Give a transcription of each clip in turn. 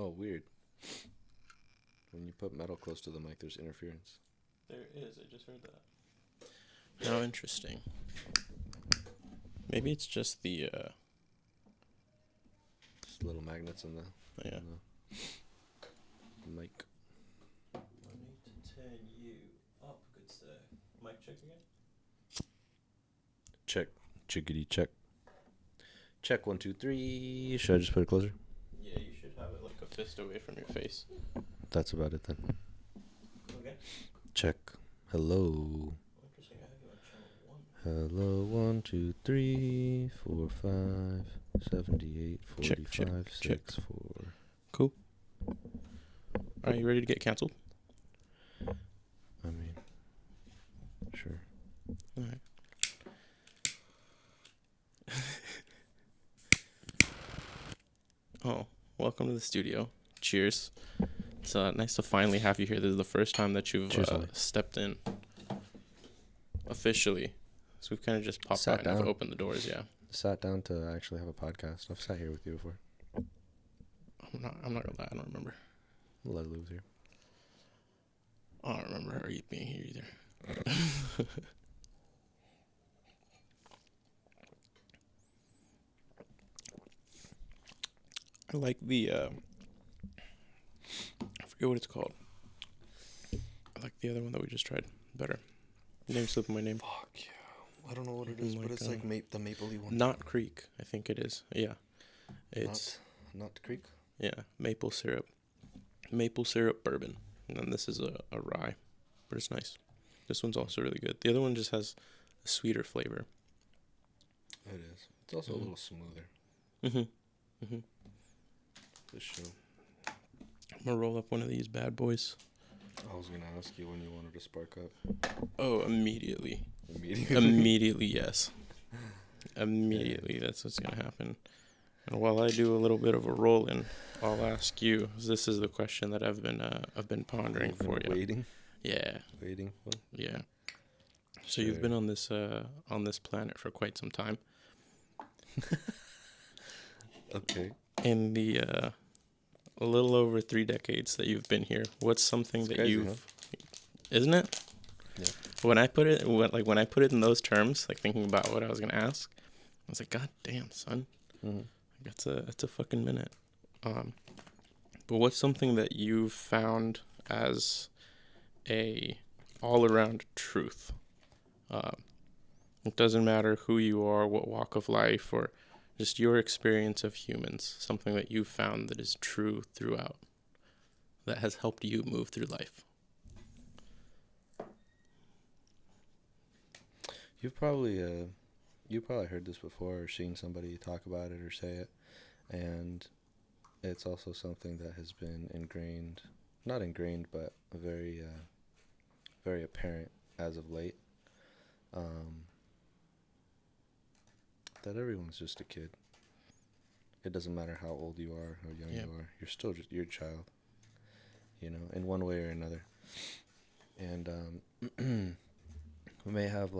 Oh, weird. When you put metal close to the mic, there's interference. There is. I just heard that. How interesting. Maybe it's just the Just little magnets in the, yeah. in the mic. I need to turn you up, good sir. Mic check again. Check. Chickadee check. Check 1, 2, 3. Should I just put it closer? Yeah, you should have it like a fist away from your face. That's about it then. Okay. Check. Hello. Interesting. I have you on channel 1. Hello, 1, 2, 3, 4, 5, 78, 45, Check. 6, 4. Cool. Are you ready to get canceled? I mean, sure. All right. Oh, welcome to the studio. Cheers. It's nice to finally have you here. This is the first time that you've stepped in officially. So we've kind of just popped out and have opened the doors, yeah. Sat down to actually have a podcast. I've sat here with you before. I'm not gonna lie, I don't remember. Leslie was here. I don't remember her being here either. I like the I forget what it's called. I like the other one that we just tried better. Name's slipping my name. Fuck yeah. I don't know what it is, but it's like the mapley one. Knot Creek, I think it is. Yeah. It's Knot Creek? Yeah, maple syrup bourbon. And then this is a rye, but it's nice. This one's also really good. The other one just has a sweeter flavor. It is. It's also a little smoother. For sure. I'm gonna roll up one of these bad boys. I was gonna ask you when you wanted to spark up. Oh, immediately. Immediately, yes. Immediately, that's what's gonna happen. And while I do a little bit of a roll in, I'll ask you. This is the question that I've been pondering for you. Waiting. Yeah. Waiting for. Yeah. So you've been on this planet for quite some time. Okay. In the a little over 3 decades that you've been here, what's something that crazy, you've, isn't it? Yeah. When I put it in those terms, like thinking about what I was gonna ask, I was like, God damn, son, that's a fucking minute. But what's something that you've found as a all-around truth? It doesn't matter who you are, what walk of life, or just your experience of humans, something that you've found that is true throughout, that has helped you move through life. You've probably heard this before or seen somebody talk about it or say it, and it's also something that has been not ingrained, but very, very apparent as of late. That everyone's just a kid. It doesn't matter how old you are, how young you are. You're still just your child, in one way or another. And we may have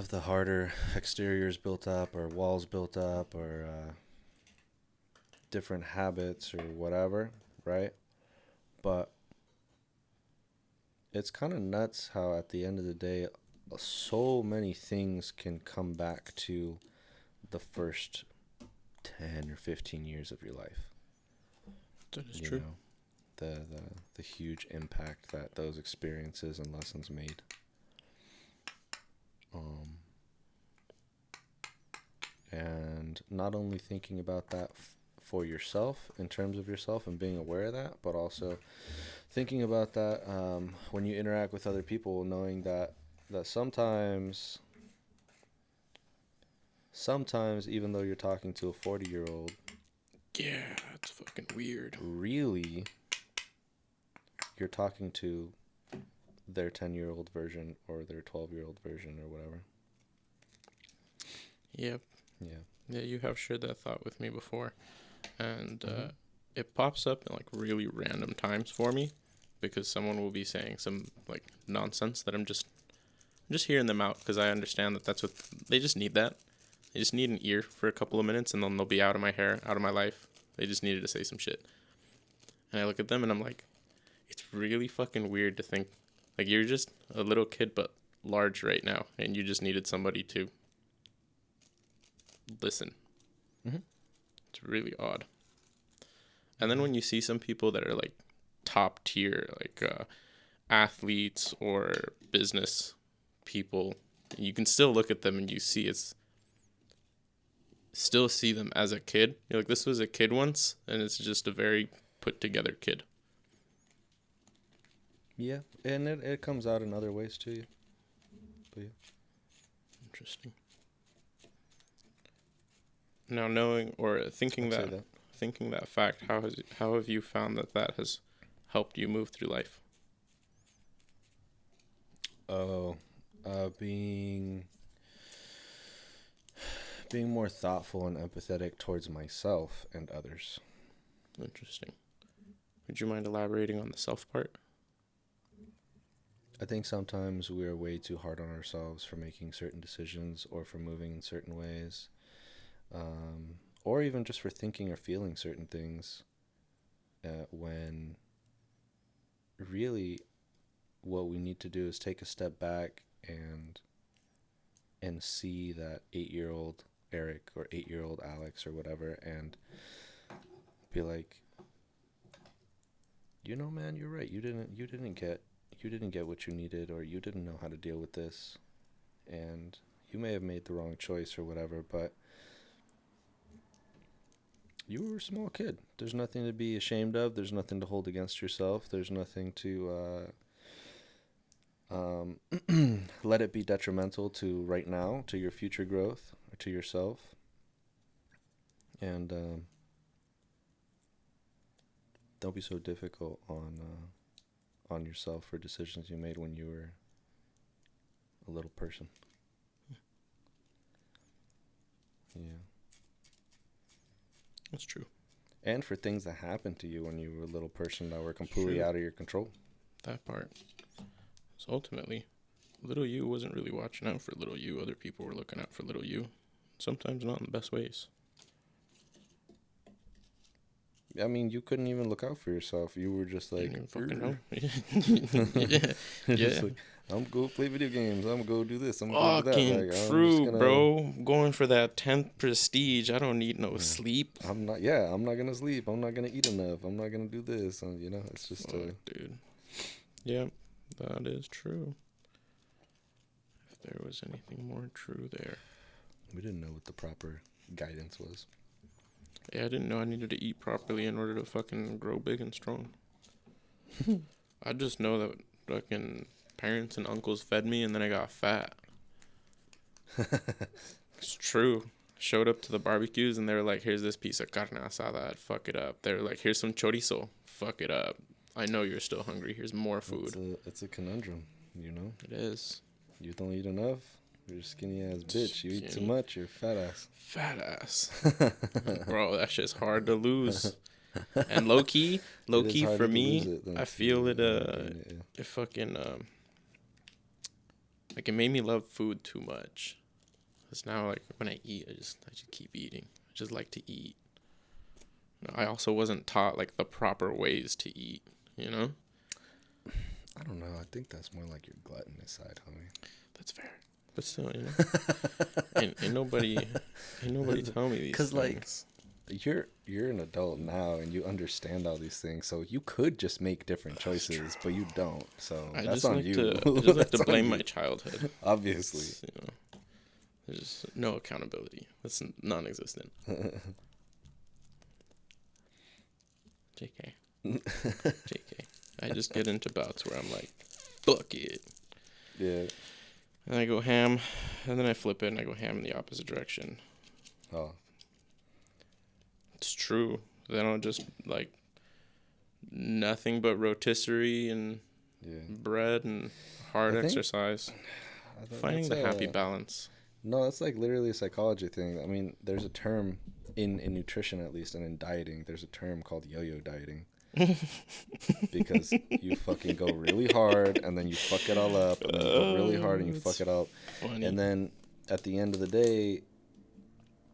the harder exteriors built up or walls built up or different habits or whatever, right? But it's kind of nuts how at the end of the day, so many things can come back to the first 10 or 15 years of your life. That is true. The huge impact that those experiences and lessons made. And not only thinking about that for yourself, in terms of yourself and being aware of that, but also thinking about that when you interact with other people, knowing that sometimes even though you're talking to a 40-year-old, yeah, it's fucking weird. Really, you're talking to their 10-year-old version or their 12-year-old version or whatever. Yep. Yeah. Yeah, you have shared that thought with me before, and it pops up in like really random times for me, because someone will be saying some like nonsense that I'm just hearing them out, because I understand that that's what they just need. That they just need an ear for a couple of minutes, and then they'll be out of my hair, out of my life They just needed to say some shit. And I look at them and I'm like, it's really fucking weird to think, like, you're just a little kid but large right now, and you just needed somebody to listen. Mm-hmm. It's really odd. And then when you see some people that are like top tier, like athletes or business people, you can still look at them and you see still see them as a kid. You're like, this was a kid once, and it's just a very put together kid. Yeah, and it comes out in other ways too. But yeah. Interesting. Now, knowing or thinking that fact, how have you found that has helped you move through life? Oh, being more thoughtful and empathetic towards myself and others. Interesting. Would you mind elaborating on the self part? I think sometimes we are way too hard on ourselves for making certain decisions or for moving in certain ways, or even just for thinking or feeling certain things, when really what we need to do is take a step back and see that 8-year-old Eric or 8-year-old Alex or whatever, and be like, you know, man, you're right. You didn't get what you needed, or you didn't know how to deal with this, and you may have made the wrong choice or whatever, but you were a small kid. There's nothing to be ashamed of. There's nothing to hold against yourself. There's nothing to let it be detrimental to right now, to your future growth, or to yourself. And don't be so difficult on yourself for decisions you made when you were a little person. Yeah. That's true. And for things that happened to you when you were a little person that were completely out of your control. That part. So ultimately, little you wasn't really watching out for little you. Other people were looking out for little you. Sometimes not in the best ways. I mean, you couldn't even look out for yourself. You were just like, fucking know. Yeah. Like, I'm gonna go play video games. I'm gonna go do this. I'm gonna go do that. Like, true, bro. Going for that 10th prestige. I don't need no sleep. I'm not gonna sleep. I'm not gonna eat enough. I'm not gonna do this. And, you know, it's just dude. Yeah, that is true. If there was anything more true there. We didn't know what the proper guidance was. Yeah, I didn't know I needed to eat properly in order to fucking grow big and strong. I just know that fucking parents and uncles fed me and then I got fat. It's true. Showed up to the barbecues and they were like, here's this piece of carne asada, fuck it up. They were like, here's some chorizo, fuck it up. I know you're still hungry, here's more food. It's a conundrum, you know? It is. You don't eat enough, you're a skinny ass bitch. You eat too much, you're fat ass. Fat ass. Bro, that shit's hard to lose. And low key for me, I feel it fucking like it made me love food too much. Cause now like when I eat, I just keep eating. I just like to eat. I also wasn't taught like the proper ways to eat, you know? I don't know. I think that's more like your gluttonous side, homie. That's fair. But still, you know, ain't nobody tell me these things. 'Cause like, you're an adult now and you understand all these things, so you could just make different choices, but you don't. So that's on you. I just like to blame my childhood. Obviously, you know, there's no accountability. That's non-existent. JK. I just get into bouts where I'm like, fuck it. Yeah. And I go ham, and then I flip it, and I go ham in the opposite direction. Oh. It's true. Then I'll just, like, nothing but rotisserie and bread and hard exercise. Finding the happy balance. No, that's, like, literally a psychology thing. I mean, there's a term, in nutrition at least, and in dieting, there's a term called yo-yo dieting. Because you fucking go really hard and then you fuck it all up, and then you go really hard and you fuck it up. Funny. And then at the end of the day,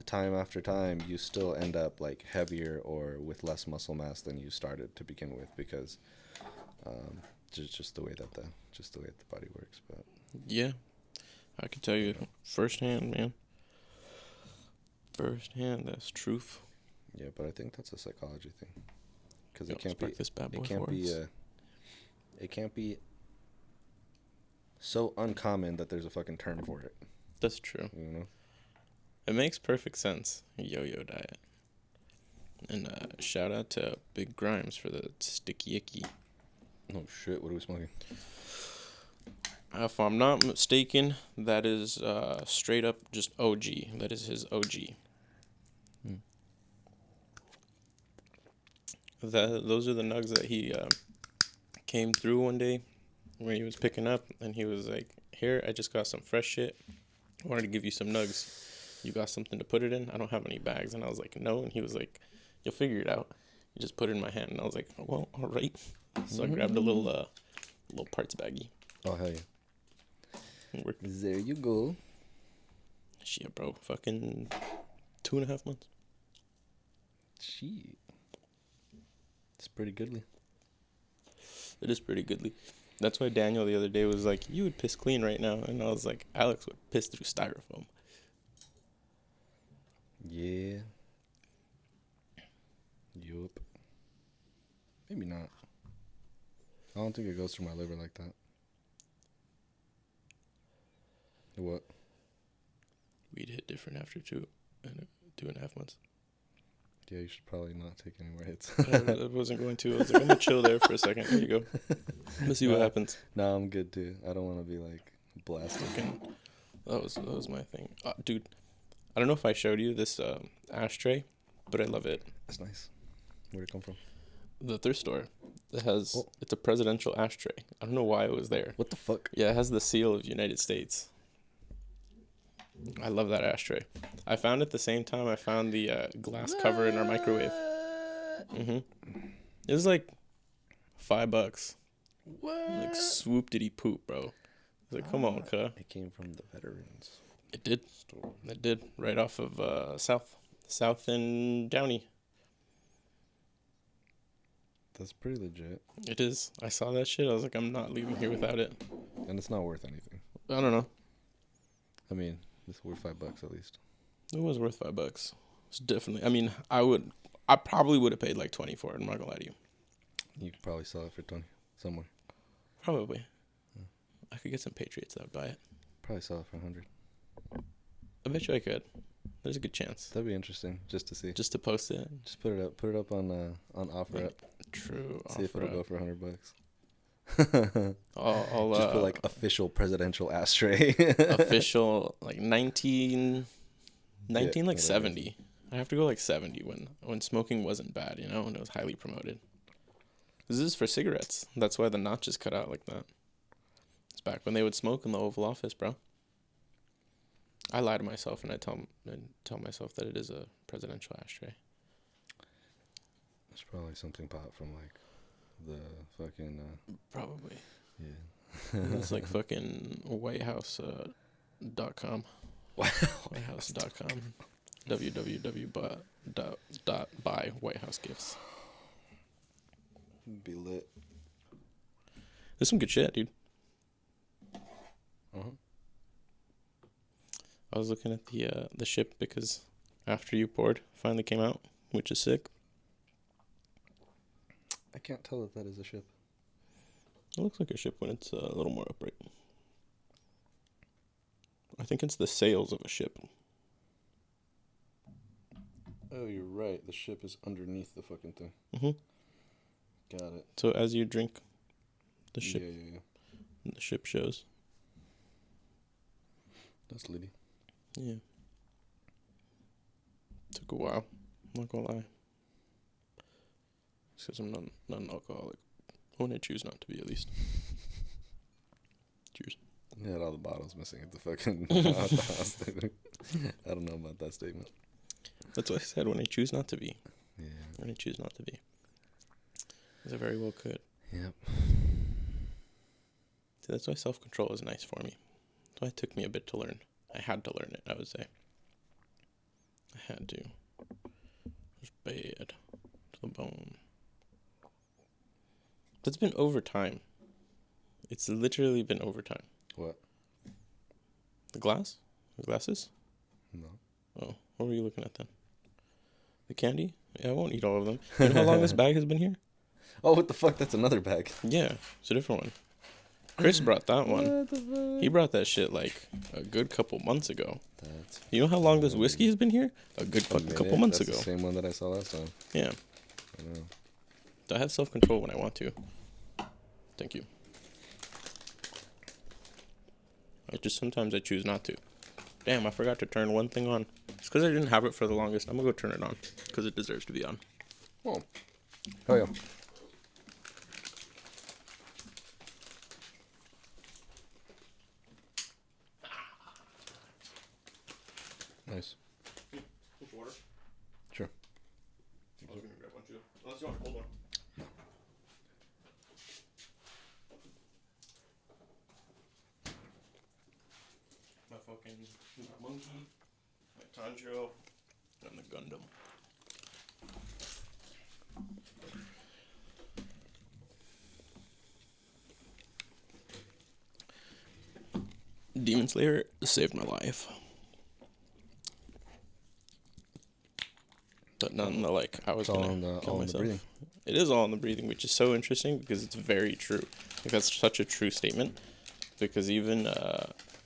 time after time, you still end up like heavier or with less muscle mass than you started to begin with, because just the way that the body works. But Yeah, I can tell you firsthand, man. Firsthand, that's truth. yeah, but I think that's a psychology thing, because Yo, let's break this bad boy it can't for be us. it can't be so uncommon that there's a fucking term for it. That's true. You know, It makes perfect sense. Yo-yo diet. And shout out to Big Grimes for the sticky icky. oh shit, what are we smoking? If I'm not mistaken, that is straight up just OG. That is his OG. Those are the nugs that he came through one day when he was picking up, and he was like, "Here, I just got some fresh shit. I wanted to give you some nugs. You got something to put it in? I don't have any bags." And I was like, "No." And he was like, "You'll figure it out." He just put it in my hand, and I was like, "Well, all right." So I grabbed a little parts baggie. Oh hell yeah! There you go. Shit, bro, fucking 2.5 months. Shit, it's pretty goodly. It is pretty goodly. That's why Daniel the other day was like, "You would piss clean right now," and I was like, "Alex would piss through styrofoam." Yeah. Yup. Maybe not. I don't think it goes through my liver like that. What? We'd hit different after 2.5 months. Yeah, you should probably not take any more hits. I wasn't going to. I was like, I'm gonna chill there for a second. There you go. Let's see what happens. No, I'm good too. I don't want to be like blasted. That was my thing, dude. I don't know if I showed you this ashtray, but I love it. That's nice. Where'd it come from? The thrift store. It's a presidential ashtray. I don't know why it was there. What the fuck? Yeah, it has the seal of United States. I love that ashtray. I found it the same time I found the glass cover in our microwave. It was like $5. What? Like swoop diddy poop, bro. I was like, come on, cuh. It came from the veterans It did. store. It did. Right off of South and Downey. That's pretty legit. It is. I saw that shit. I was like, I'm not leaving here without it. And it's not worth anything. I don't know. I mean, it's worth $5 at least. It was worth $5. It's definitely. I mean, I probably would have paid like 20 for it. I'm not gonna lie to you. You could probably sell it for 20 somewhere. Probably. I could get some Patriots that would buy it. Probably sell it for 100. I bet you I could. There's a good chance. That'd be interesting just to see. Just to post it. Just put it up on OfferUp. True. See if it'll go for $100. I'll just put like official presidential ashtray. official like 19 Yeah, like 70. I have to go like 70 when smoking wasn't bad, you know, and it was highly promoted. This is for cigarettes. That's why the notch is cut out like that. It's back when they would smoke in the Oval Office, bro. I lie to myself and I tell myself that it is a presidential ashtray. It's probably something pop from like the fucking Probably. yeah. It's like fucking whitehouse.com. Whitehouse.com. www.buy White House gifts. Be lit. There's some good shit, dude. I was looking at the ship because After You Poured finally came out, which is sick. I can't tell if that is a ship. It looks like a ship when it's a little more upright. I think it's the sails of a ship. Oh, you're right. The ship is underneath the fucking thing. Got it. So as you drink, the ship, Yeah. the ship shows. That's litty. Yeah. Took a while. I'm not gonna lie. It's because I'm not an alcoholic. When I choose not to be, at least. Cheers. You had all the bottles missing at the fucking at the house. I don't know about that statement. That's what I said, when I choose not to be. Yeah. When I choose not to be. Because I very well could. Yep. See, that's why self-control is nice for me. That's why it took me a bit to learn. I had to learn it, I would say. I had to. It was bad to the bone. That's been overtime. It's literally been overtime. What? The glass? The glasses? No. Oh, what were you looking at then? The candy? Yeah, I won't eat all of them. You know how long this bag has been here? Oh, what the fuck? That's another bag. Yeah, it's a different one. Chris brought that one. What the fuck? He brought that shit like a good couple months ago. That's You know how long this whiskey has been here? A good fucking couple months That's ago. the same one that I saw last time. Yeah. I know. I have self-control when I want to. Thank you. Sometimes I choose not to. Damn, I forgot to turn one thing on. It's because I didn't have it for the longest. I'm gonna go turn it on because it deserves to be on. Oh. Oh yeah. Nice. Water? Sure. I was gonna grab one too. Unless you want a cold one. My fucking monkey, my Tanjiro, and the Gundam. Demon Slayer saved my life. But not in the like, I was all gonna in the kill myself. breathing. It is all in the breathing, which is so interesting because it's very true. Like that's such a true statement. Because even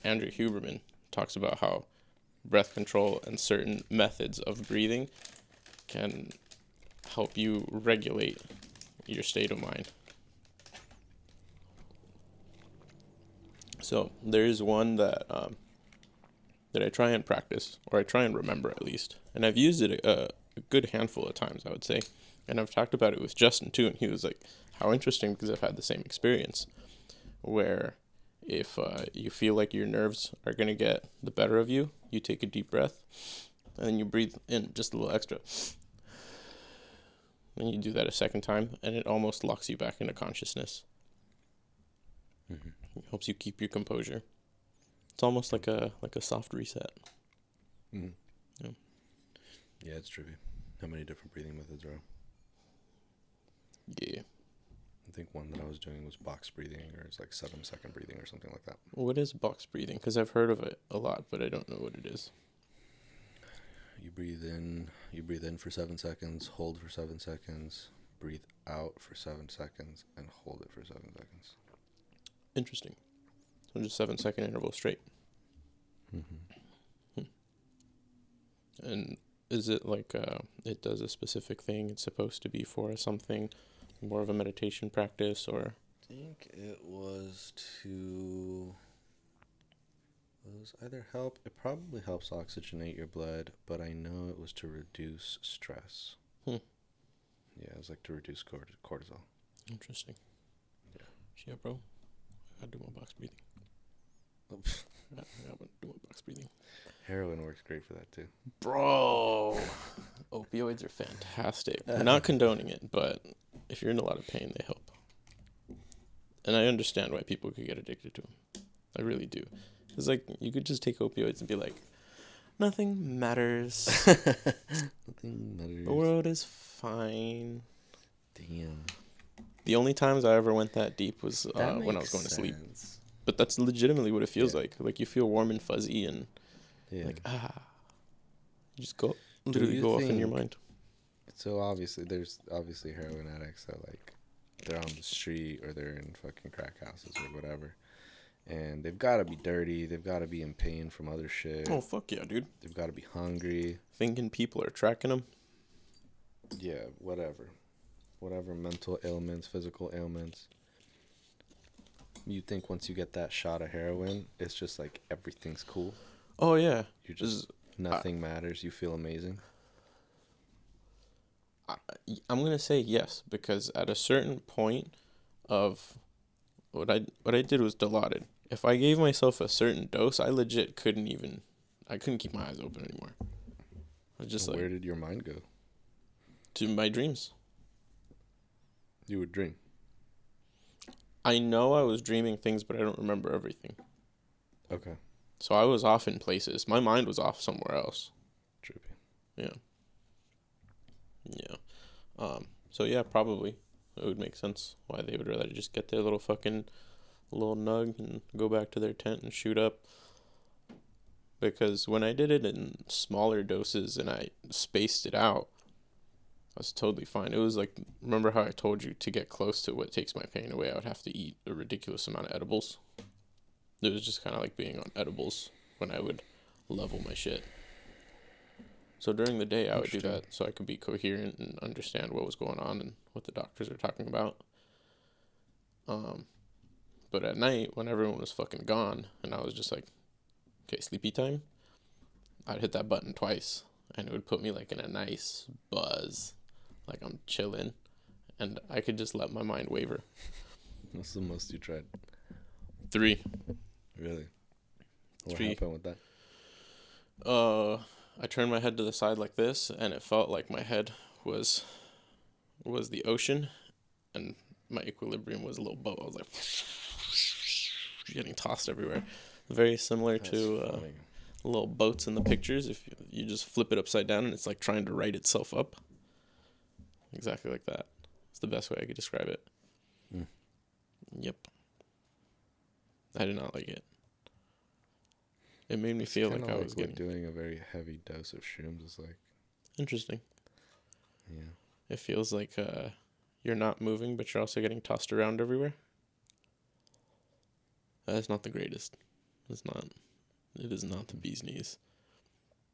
Andrew Huberman talks about how breath control and certain methods of breathing can help you regulate your state of mind. So there is one that I try and practice, or I try and remember at least, and I've used it a good handful of times, I would say, and I've talked about it with Justin too, and he was like, "How interesting," because I've had the same experience, where if you feel like your nerves are gonna get the better of you, you take a deep breath, and then you breathe in just a little extra. And you do that a second time, and it almost locks you back into consciousness. Mm-hmm. It helps you keep your composure. It's almost like a soft reset. Mm-hmm. Yeah. Yeah, it's trippy. How many different breathing methods are? Yeah. I think one that I was doing was box breathing, or it's like 7-second breathing, or something like that. What is box breathing? Because I've heard of it a lot, but I don't know what it is. You breathe in for 7 seconds, hold for 7 seconds, breathe out for 7 seconds, and hold it for 7 seconds. Interesting. So just 7-second interval straight. Mm-hmm. And is it like it does a specific thing? It's supposed to be for something more of a meditation practice, or? I think it was to... It was either help... It probably helps oxygenate your blood, but I know it was to reduce stress. Yeah, it was like to reduce cortisol. Interesting. Yeah, bro. I gotta do more box breathing. I gotta do more box breathing. Heroin works great for that too. Bro, opioids are fantastic. I'm not condoning it, but if you're in a lot of pain, they help. And I understand why people could get addicted to them. I really do. It's like you could just take opioids and be like, nothing matters. Nothing matters. The world is fine. Damn. The only times I ever went that deep was when I was going to sleep. But that's legitimately what it feels like. Like you feel warm and fuzzy and like, you just go off in your mind. So there's obviously heroin addicts that like, they're on the street or they're in fucking crack houses or whatever. And they've got to be dirty. They've got to be in pain from other shit. Oh, fuck yeah, dude. They've got to be hungry. Thinking people are tracking them. Yeah, whatever. Whatever mental ailments, physical ailments. You think once you get that shot of heroin, it's just like everything's cool. Oh, yeah. You're just, nothing matters. You feel amazing. I'm going to say yes, because at a certain point of what I did was dilaudid. If I gave myself a certain dose, I legit couldn't keep my eyes open anymore. I was just Where did your mind go? To my dreams. You would dream. I know I was dreaming things, but I don't remember everything. Okay. So I was off in places. My mind was off somewhere else. Trippy. Yeah. Yeah. So yeah, probably it would make sense why they would rather just get their little fucking little nug and go back to their tent and shoot up. Because when I did it in smaller doses and I spaced it out, I was totally fine. It was like, remember how I told you to get close to what takes my pain away, I would have to eat a ridiculous amount of edibles? It was just kind of like being on edibles when I would level my shit. So during the day, I would do that so I could be coherent and understand what was going on and what the doctors are talking about. But at night, when everyone was fucking gone, and I was just like, okay, sleepy time, I'd hit that button twice, and it would put me like in a nice buzz, like I'm chilling, and I could just let my mind waver. What's the most you tried? 3. Really? What 3. happened with that? I turned my head to the side like this, and it felt like my head was the ocean, and my equilibrium was a little boat. I was like getting tossed everywhere. Very similar to little boats in the pictures. If you just flip it upside down and it's like trying to right itself up. Exactly like that. It's the best way I could describe it. Yep. I did not like it. It made me feel like I was getting doing a very heavy dose of shrooms is like interesting. Yeah. It feels like you're not moving, but you're also getting tossed around everywhere. That's not the greatest. It's not. It is not the bee's knees.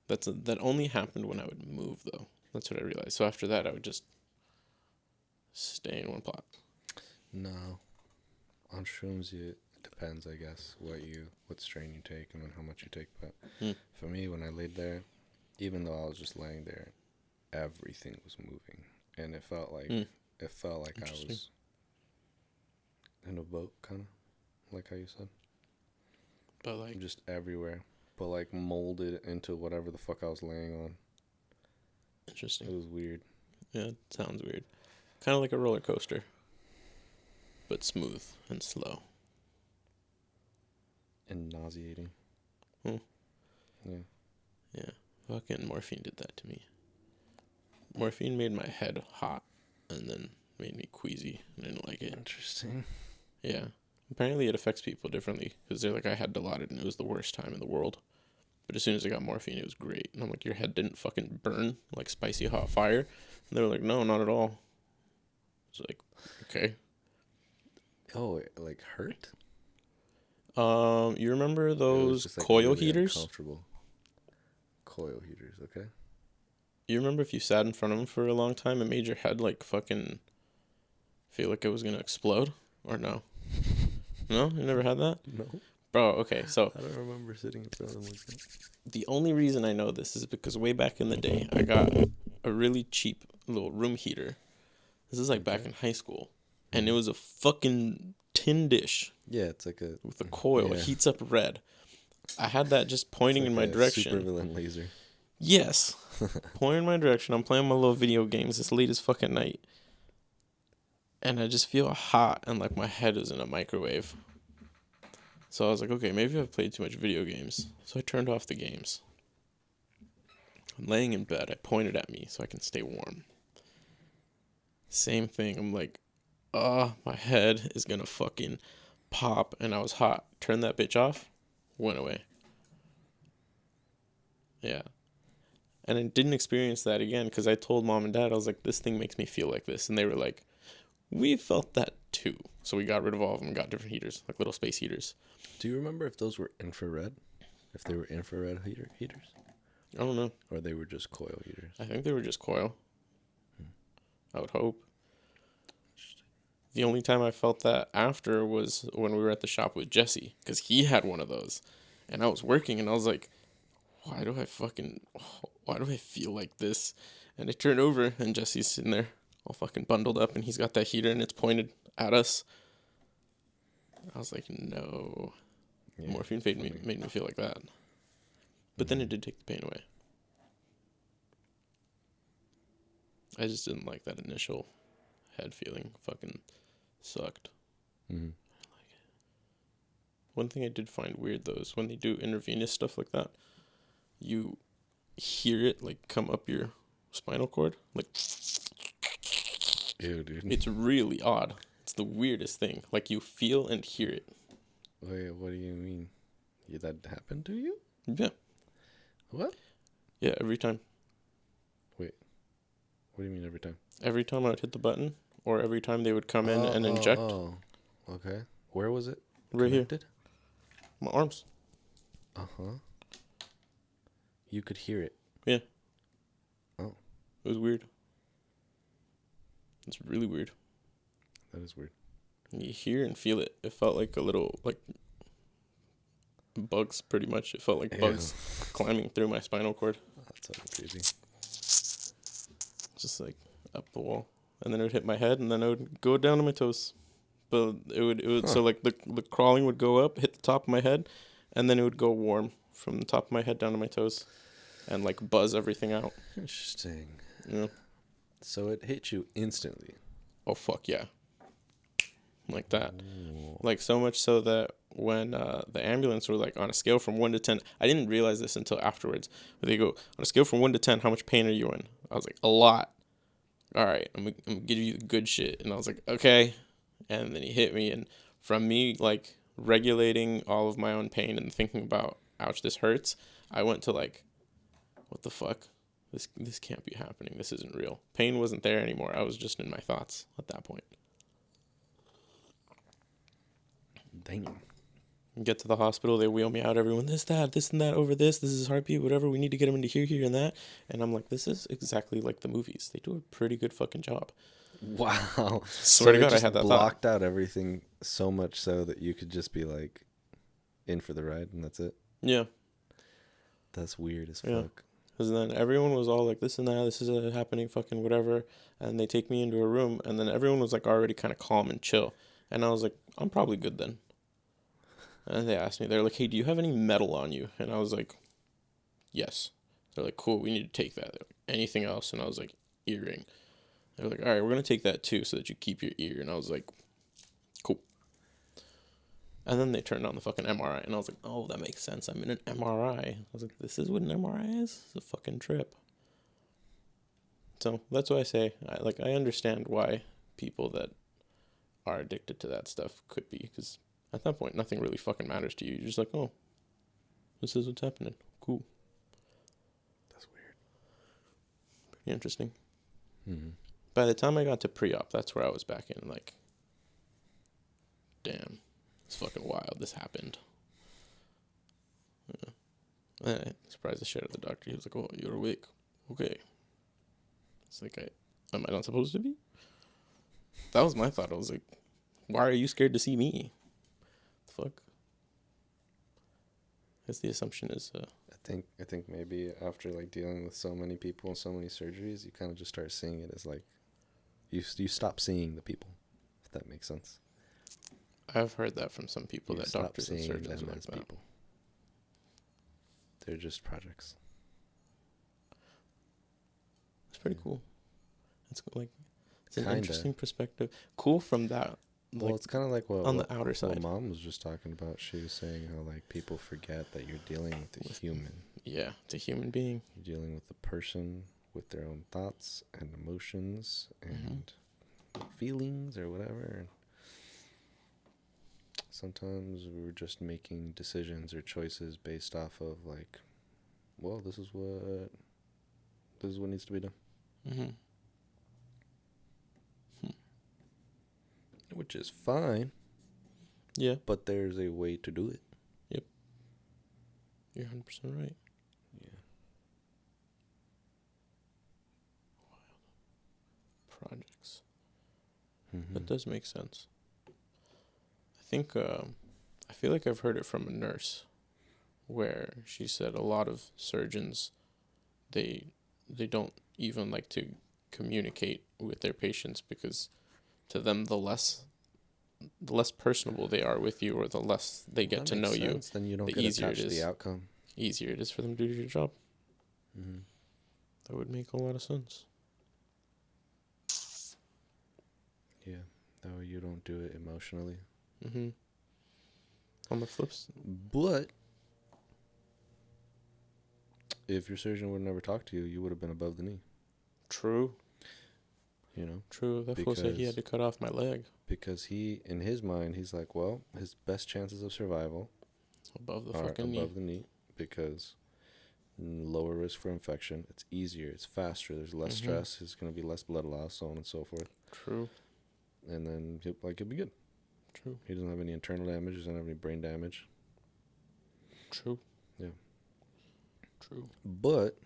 That only happened when I would move, though. That's what I realized. So after that, I would just stay in one plot. No. On shrooms, it depends, I guess, what strain you take and then how much you take. But for me, when I laid there, even though I was just laying there, everything was moving, and it felt like I was in a boat, kind of like how you said. But like just everywhere, but like molded into whatever the fuck I was laying on. Interesting. It was weird. Yeah, it sounds weird. Kind of like a roller coaster, but smooth and slow. And nauseating. Yeah. Yeah. Fucking morphine did that to me. Morphine made my head hot and then made me queasy. I didn't like it. Interesting. Yeah. Apparently it affects people differently because they're like, I had Dilaudid and it was the worst time in the world. But as soon as I got morphine, it was great. And I'm like, your head didn't fucking burn like spicy hot fire? And they were like, no, not at all. It's like, okay. Oh, it like hurt? You remember those just, like, coil really heaters? Uncomfortable. Coil heaters, okay. You remember if you sat in front of them for a long time, it made your head like fucking feel like it was gonna explode? Or no? No? You never had that? No. Bro, okay, so I don't remember sitting in front of them like that. the only reason I know this is because way back in the day, I got a really cheap little room heater. This is like back in high school. And it was a fucking tin dish. Yeah, it's like a... With a coil. Yeah. It heats up red. I had that just pointing in my direction. Supervillain laser. Yes. Pointing in my direction. I'm playing my little video games this late as fucking night. And I just feel hot and like my head is in a microwave. So I was like, okay, maybe I've played too much video games. So I turned off the games. I'm laying in bed. I pointed at me so I can stay warm. Same thing. I'm like, my head is gonna fucking pop. And I was hot. Turned that bitch off. Went away. Yeah. And I didn't experience that again because I told mom and dad, I was like, this thing makes me feel like this. And they were like, we felt that too. So we got rid of all of them and got different heaters, like little space heaters. Do you remember if those were infrared? If they were infrared heaters? I don't know. Or they were just coil heaters? I think they were just coil. I would hope. The only time I felt that after was when we were at the shop with Jesse, because he had one of those. And I was working and I was like, why do I feel like this? And I turned over and Jesse's sitting there all fucking bundled up and he's got that heater and it's pointed at us. I was like, no. Yeah, morphine made me feel like that. But then it did take the pain away. I just didn't like that initial head feeling. Fucking sucked. Mm-hmm. Like it. One thing I did find weird though is when they do intravenous stuff like that, you hear it like come up your spinal cord. Like, Ew, dude. it's really odd. It's the weirdest thing. Like, you feel and hear it. Wait, what do you mean? That happened to you? Yeah. What? Yeah, every time. Wait. What do you mean every time? Every time I would hit the button, or every time they would come in and inject. Oh, okay. Where was it? Right connected? Here. My arms. Uh-huh. You could hear it? Yeah. Oh. It was weird. It's really weird. That is weird. You hear and feel it. It felt like a little, like, bugs, pretty much. It felt like bugs climbing through my spinal cord. Oh, that's so crazy. Just, like, up the wall. And then it would hit my head, and then it would go down to my toes. But it would so, like, the crawling would go up, hit the top of my head, and then it would go warm from the top of my head down to my toes and, like, buzz everything out. Interesting. Yeah. So it hit you instantly. Oh, fuck yeah. Like that. Ooh. Like, so much so that when the ambulance were, like, on a scale from 1 to 10, I didn't realize this until afterwards, but they go, on a scale from 1 to 10, how much pain are you in? I was like, a lot. All right, I'm gonna give you the good shit. And I was like, okay. And then he hit me, and from me, like, regulating all of my own pain and thinking about, ouch, this hurts, I went to, like, what the fuck? This can't be happening. This isn't real. Pain wasn't there anymore. I was just in my thoughts at that point. Damn. Get to the hospital, they wheel me out, everyone, this and that over this is heartbeat, whatever, we need to get him into here, and that. And I'm like, this is exactly like the movies. They do a pretty good fucking job. Wow. Swear to God, I had that blocked thought. out everything so much so that you could just be like in for the ride and that's it. Yeah. That's weird as Yeah. fuck. Because then everyone was all like, this and that, this is happening, fucking whatever. And they take me into a room, and then everyone was like already kind of calm and chill. And I was like, I'm probably good then. And they asked me, they're like, hey, do you have any metal on you? And I was like, yes. They're like, cool, we need to take that. Like, anything else? And I was like, earring. They're like, all right, we're going to take that too so that you keep your ear. And I was like, cool. And then they turned on the fucking MRI. And I was like, oh, that makes sense. I'm in an MRI. I was like, this is what an MRI is? It's a fucking trip. So that's why I say, I understand why people that are addicted to that stuff could be. Because at that point, nothing really fucking matters to you. You're just like, oh, this is what's happening. Cool. That's weird. Pretty interesting. Mm-hmm. By the time I got to pre-op, that's where I was back in, like, damn, it's fucking wild. This happened. Yeah. I surprised the shit out of the doctor. He was like, oh, you're awake. Okay. It's like, am I not supposed to be? That was my thought. I was like, why are you scared to see me? The fuck? I guess the assumption is, I think maybe after like dealing with so many people and so many surgeries, you kind of just start seeing it as like, you stop seeing the people, if that makes sense. I've heard that from some people, You that stop doctors and seeing surgeons them are like as that. people. They're just projects. It's pretty cool. It's like, it's an Kinda. interesting perspective. Cool from that. Well, Like, it's kind of like what on the outer side. What Mom was just talking about. She was saying how like people forget that you're dealing with a human. Yeah, it's a human being. You're dealing with a person with their own thoughts and emotions and feelings or whatever. And sometimes we're just making decisions or choices based off of like, well, this is what needs to be done. Mm-hmm. Which is fine. Yeah. But there's a way to do it. Yep. You're 100% right. Yeah. Projects. Mm-hmm. That does make sense. I think, I feel like I've heard it from a nurse where she said a lot of surgeons, they don't even like to communicate with their patients because to them the less personable they are with you, or the less they get to know you, then you don't the get easier attached it to is. the outcome. Easier it is for them to do your job. Mm-hmm. That would make a lot of sense. Yeah, that way you don't do it emotionally. Mm-hmm. On the flip side. But If your surgeon would never talk to you, you would have been above the knee. True. You know? True. That fool said he had to cut off my leg. Because in his mind, he's like, well, his best chances of survival Above the are fucking knee. above the knee because lower risk for infection. It's easier. It's faster. There's less stress. There's going to be less blood loss, so on and so forth. True. And then he'll be good. True. He doesn't have any internal damage. He doesn't have any brain damage. True. Yeah. True. But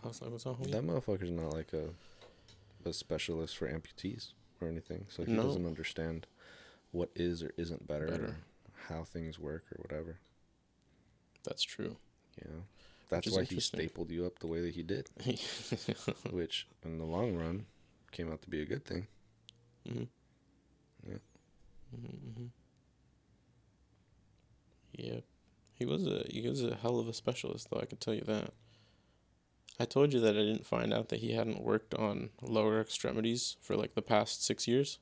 I was like, what's up, homie? that motherfucker's not like a specialist for amputees or anything, so he doesn't understand what is or isn't better. Or how things work or whatever. That's true. You know, that's why he stapled you up the way that he did, which in the long run came out to be a good thing. Mm-hmm. Yeah. Mm-hmm. Yeah. He was a hell of a specialist, though, I can tell you that. I told you that I didn't find out that he hadn't worked on lower extremities for like the past 6 years.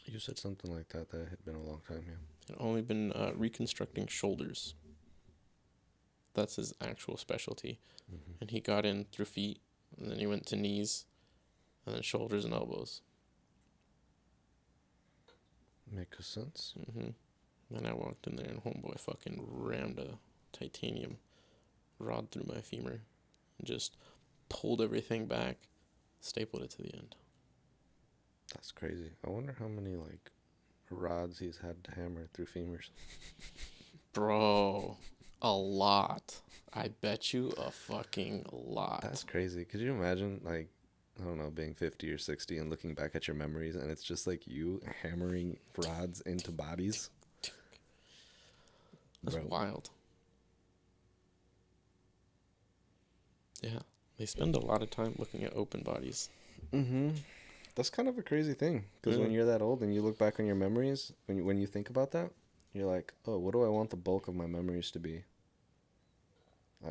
You said something like that had been a long time, yeah. He'd only been reconstructing shoulders. That's his actual specialty. Mm-hmm. And he got in through feet, and then he went to knees, and then shoulders and elbows. Makes sense. Mm-hmm. And I walked in there, and homeboy fucking rammed a titanium rod through my femur, and just pulled everything back, stapled it to the end. That's crazy. I wonder how many, like, rods he's had to hammer through femurs. Bro, a lot. I bet you a fucking lot. That's crazy. Could you imagine, like, I don't know, being 50 or 60 and looking back at your memories and it's just like you hammering rods into bodies? That's wild. Yeah. They spend a lot of time looking at open bodies. Mm-hmm. That's kind of a crazy thing. Because when you're that old and you look back on your memories, when you think about that, you're like, oh, what do I want the bulk of my memories to be?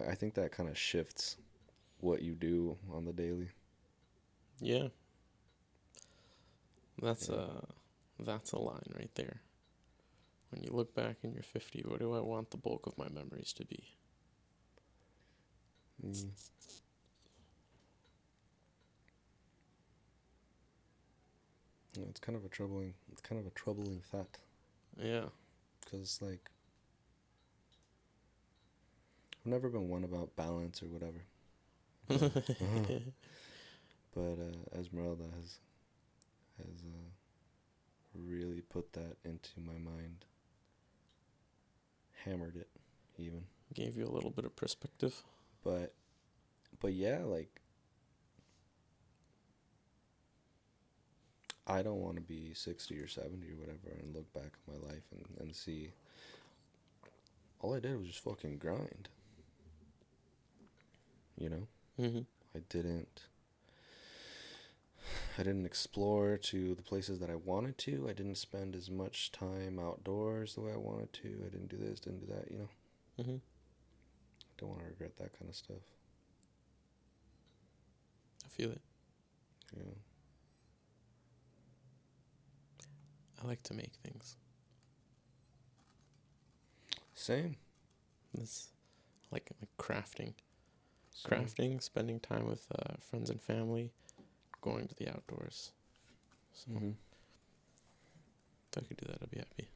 I think that kind of shifts what you do on the daily. Yeah. That's a line right there. When you look back and you're 50, what do I want the bulk of my memories to be? Mm. Yeah, it's kind of a troubling thought. Yeah. Because it's like, I've never been one about balance or whatever. But Esmeralda has really put that into my mind. Hammered it, even. Gave you a little bit of perspective. But yeah, like, I don't want to be 60 or 70 or whatever and look back on my life and see all I did was just fucking grind. You know? Mm-hmm. I didn't explore to the places that I wanted to. I didn't spend as much time outdoors the way I wanted to. I didn't do this, didn't do that, you know? Mm-hmm. I don't want to regret that kind of stuff. I feel it. Yeah. I like to make things. Same. It's like crafting. Same. Crafting, spending time with friends and family, going to the outdoors. So Mm-hmm. if I could do that, I'd be happy.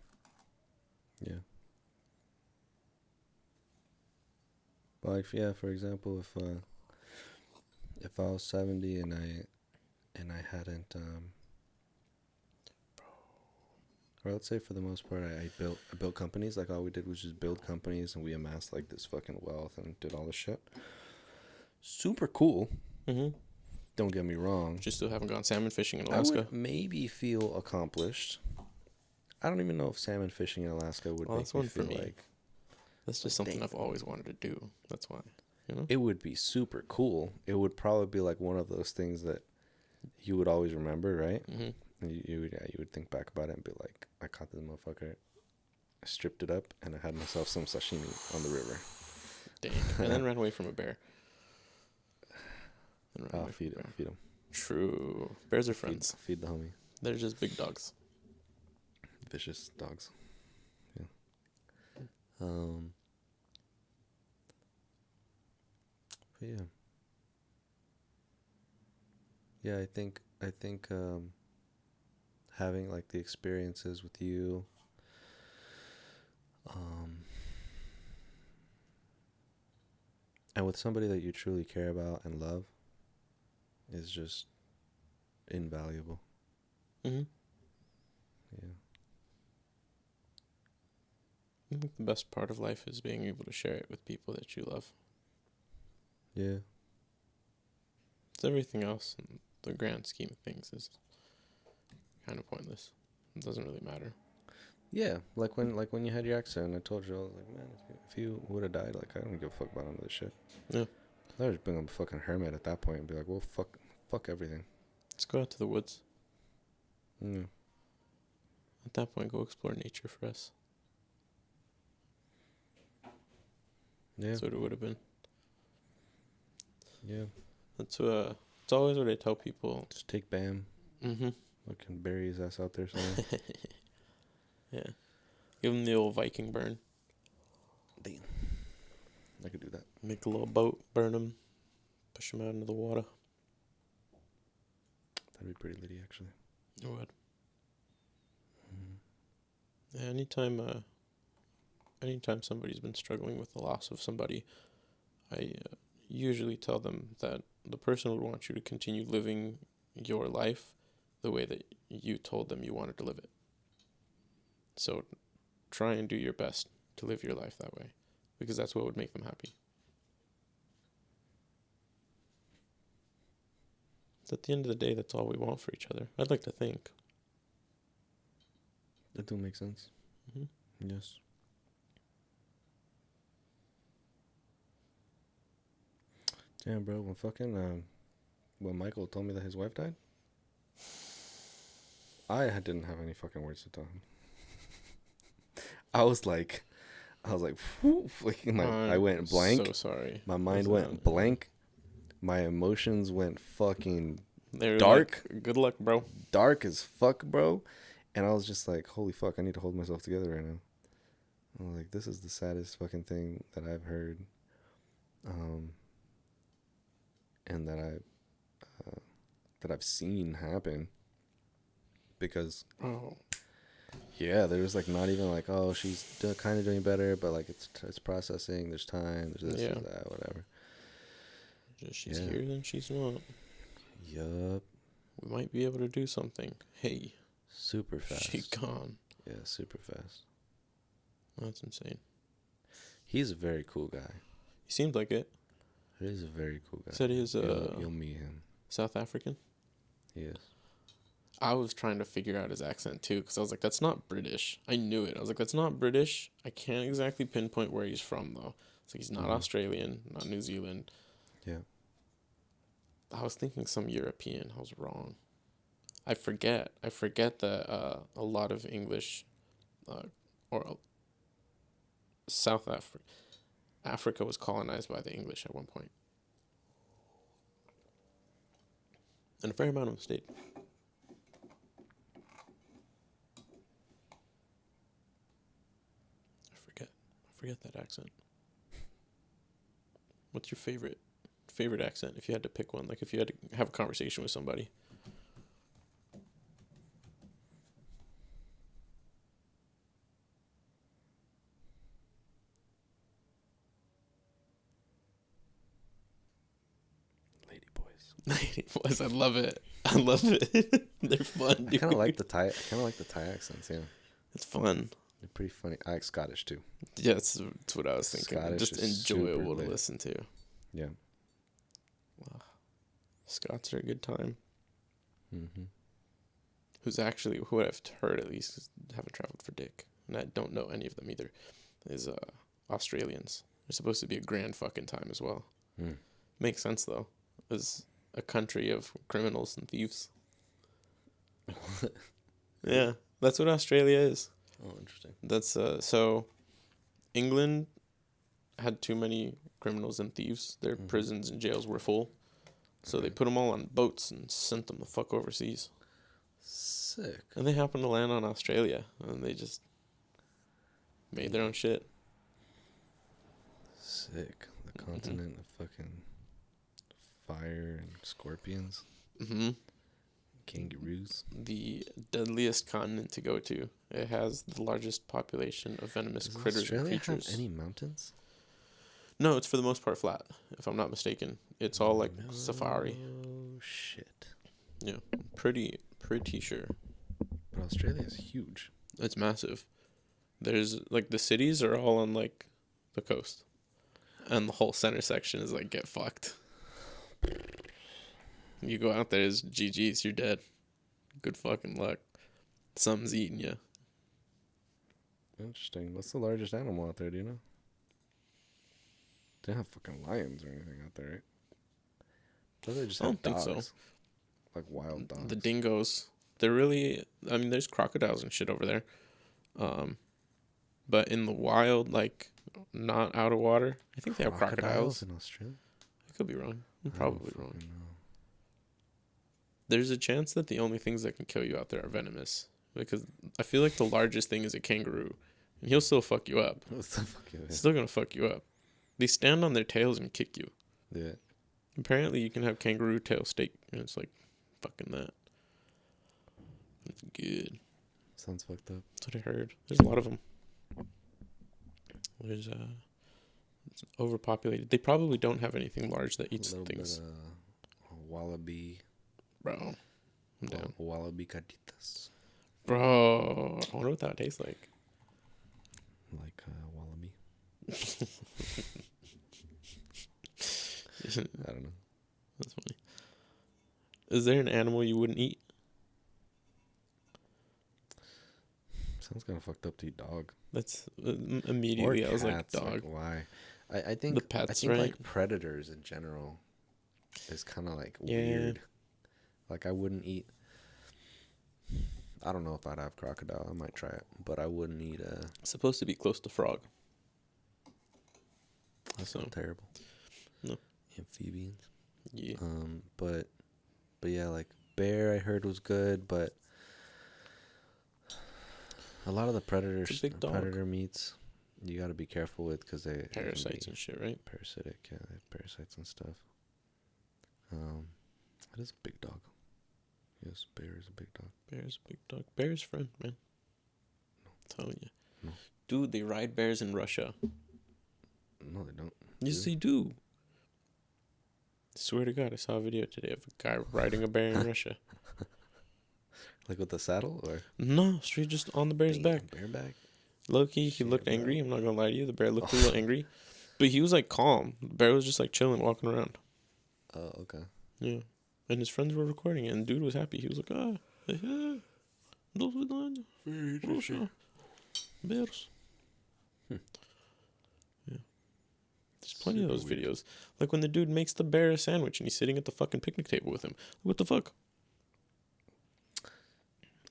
Yeah. Like, yeah, for example, if I was 70 and I hadn't or let's say for the most part I built companies, like all we did was just build companies and we amassed like this fucking wealth and did all this shit. Super cool. Mm-hmm. Don't get me wrong. Just still haven't gone salmon fishing in Alaska. I would maybe feel accomplished. I don't even know if salmon fishing in Alaska would make me feel like. That's just something I've always wanted to do. That's why, you know? It would be super cool. It would probably be like one of those things that you would always remember, right? Mm-hmm. And you would think back about it and be like, I caught this motherfucker, I stripped it up, and I had myself some sashimi on the river. Dang. And then ran away from a bear. Feed him. True. Bears are friends. Feed the homie. They're just big dogs. Vicious dogs. Yeah. But yeah. Yeah, I think having like the experiences with you, um and with somebody that you truly care about and love is just invaluable. Mm-hmm. Yeah. I think the best part of life is being able to share it with people that you love. Yeah. It's everything else in the grand scheme of things is kind of pointless. It doesn't really matter. Yeah, like when you had your accident, I told you, I was like, man, if you would have died, like I don't give a fuck about none of this shit. Yeah. I would just been a fucking hermit at that point and be like, well, fuck everything. Let's go out to the woods. Mm. At that point, go explore nature for us. Yeah. That's what it would have been. Yeah. That's it's always what I tell people. Just take Bam. Mm-hmm. Fucking bury his ass out there somewhere. Yeah. Give him the old Viking burn. Damn. I could do that. Make a little boat, burn him, push him out into the water. That'd be pretty litty, actually. It would. Mm. Yeah, anytime somebody's been struggling with the loss of somebody, I usually tell them that the person would want you to continue living your life the way that you told them you wanted to live it. So try and do your best to live your life that way, because that's what would make them happy. At the end of the day, that's all we want for each other. I'd like to think. That do make sense. Mm-hmm. Yes. Damn, bro. When Michael told me that his wife died, I didn't have any fucking words to tell him. I was like, whew, like I went blank. So sorry. My mind went blank. My emotions went fucking They're dark. Like, good luck, bro. Dark as fuck, bro. And I was just like, holy fuck, I need to hold myself together right now. I was like, this is the saddest fucking thing that I've heard. And that I've seen happen. Because, yeah, there's like not even like, oh, she's kind of doing better, but like it's processing. There's time. There's this, there's that, whatever. Just she's here, then she's not. Yup. We might be able to do something. Hey. Super fast. She gone. Yeah, super fast. That's insane. He's a very cool guy. He seemed like it. He is a very cool guy. Said he is you'll meet him. South African? He is. I was trying to figure out his accent too, because I was like, that's not British. I knew it. I was like, that's not British. I can't exactly pinpoint where he's from, though. So he's not Australian, not New Zealand. Yeah. I was thinking some European. I was wrong. I forget that a lot of English or South Africa was colonized by the English at one point. And a fair amount of them stayed. I forget that accent. What's your favorite accent if you had to pick one? Like if you had to have a conversation with somebody. Lady boys, I love it. They're fun. Dude. I kind of like the Thai accents. Yeah, it's fun. They're pretty funny. I like Scottish too. Yeah, that's what I was thinking. Scottish just enjoyable to listen to. Yeah. Wow. Scots are a good time. Mm-hmm. Who I've heard at least, 'cause I haven't traveled for dick, and I don't know any of them either, is Australians. They're supposed to be a grand fucking time as well. Makes sense though. It's a country of criminals and thieves. Yeah, that's what Australia is. Oh, interesting. That's so England had too many criminals and thieves. Their prisons and jails were full. So they put them all on boats and sent them the fuck overseas. Sick. And they happened to land on Australia, and they just made their own shit. Sick. The continent of fucking... fire and scorpions. Mm-hmm. Kangaroos. The deadliest continent to go to. It has the largest population of venomous Does critters Australia and creatures. have any mountains? No, it's for the most part flat, if I'm not mistaken. It's all like safari. Oh shit. Yeah, pretty sure. But Australia is huge. It's massive. There's like the cities are all on like the coast, and the whole center section is like get fucked. You go out there, it's GG's, you're dead. Good fucking luck. Something's eating you. Interesting. What's the largest animal out there? Do you know? They don't have fucking lions or anything out there, right? Or they just I have don't think dogs. so. Like wild dogs. The dingoes. They're really. I mean, there's crocodiles and shit over there. But in the wild, like not out of water, I think they have crocodiles. in Australia. I could be wrong. I'm probably wrong. No. There's a chance that the only things that can kill you out there are venomous. Because I feel like the largest thing is a kangaroo. And he'll still fuck you up. What's the fuck? He's still gonna fuck you up. They stand on their tails and kick you. Yeah. Apparently you can have kangaroo tail steak and it's like fucking that. It's good. Sounds fucked up. That's what I heard. There's a lot of them. There's it's overpopulated. They probably don't have anything large that eats things. Bit, wallaby. Bro, I'm down. Wallaby carnitas. Bro, I wonder what that tastes like. Like wallaby. I don't know. That's funny. Is there an animal you wouldn't eat? Sounds kind of fucked up to eat dog. That's immediately I was like dog. Like, why? I think the pets, I think right? like predators in general is kind of like weird. Like I wouldn't eat. I don't know if I'd have crocodile. I might try it, but I wouldn't eat It's supposed to be close to frog. That's not terrible. No. Amphibians. Yeah. But yeah, like bear I heard was good, but a lot of the predator meats you got to be careful with because they parasites and shit, right? Parasitic, yeah, they have parasites and stuff. It is a big dog. Yes, bear is a big dog. Bear's a big dog. Bear's friend, man. No. I'm telling you. No. Dude, they ride bears in Russia. No, they don't. Yes, they do. Swear to God, I saw a video today of a guy riding a bear in Russia. Like with the saddle, or no, straight just on the bear's back. Bareback. Low-key, he looked angry. I'm not gonna lie to you. The bear looked a little angry, but he was like calm. The bear was just like chilling, walking around. Oh, okay. Yeah, and his friends were recording it, and dude was happy. He was like, those Russia bears. Yeah, there's plenty of those videos. Like when the dude makes the bear a sandwich and he's sitting at the fucking picnic table with him. What the fuck?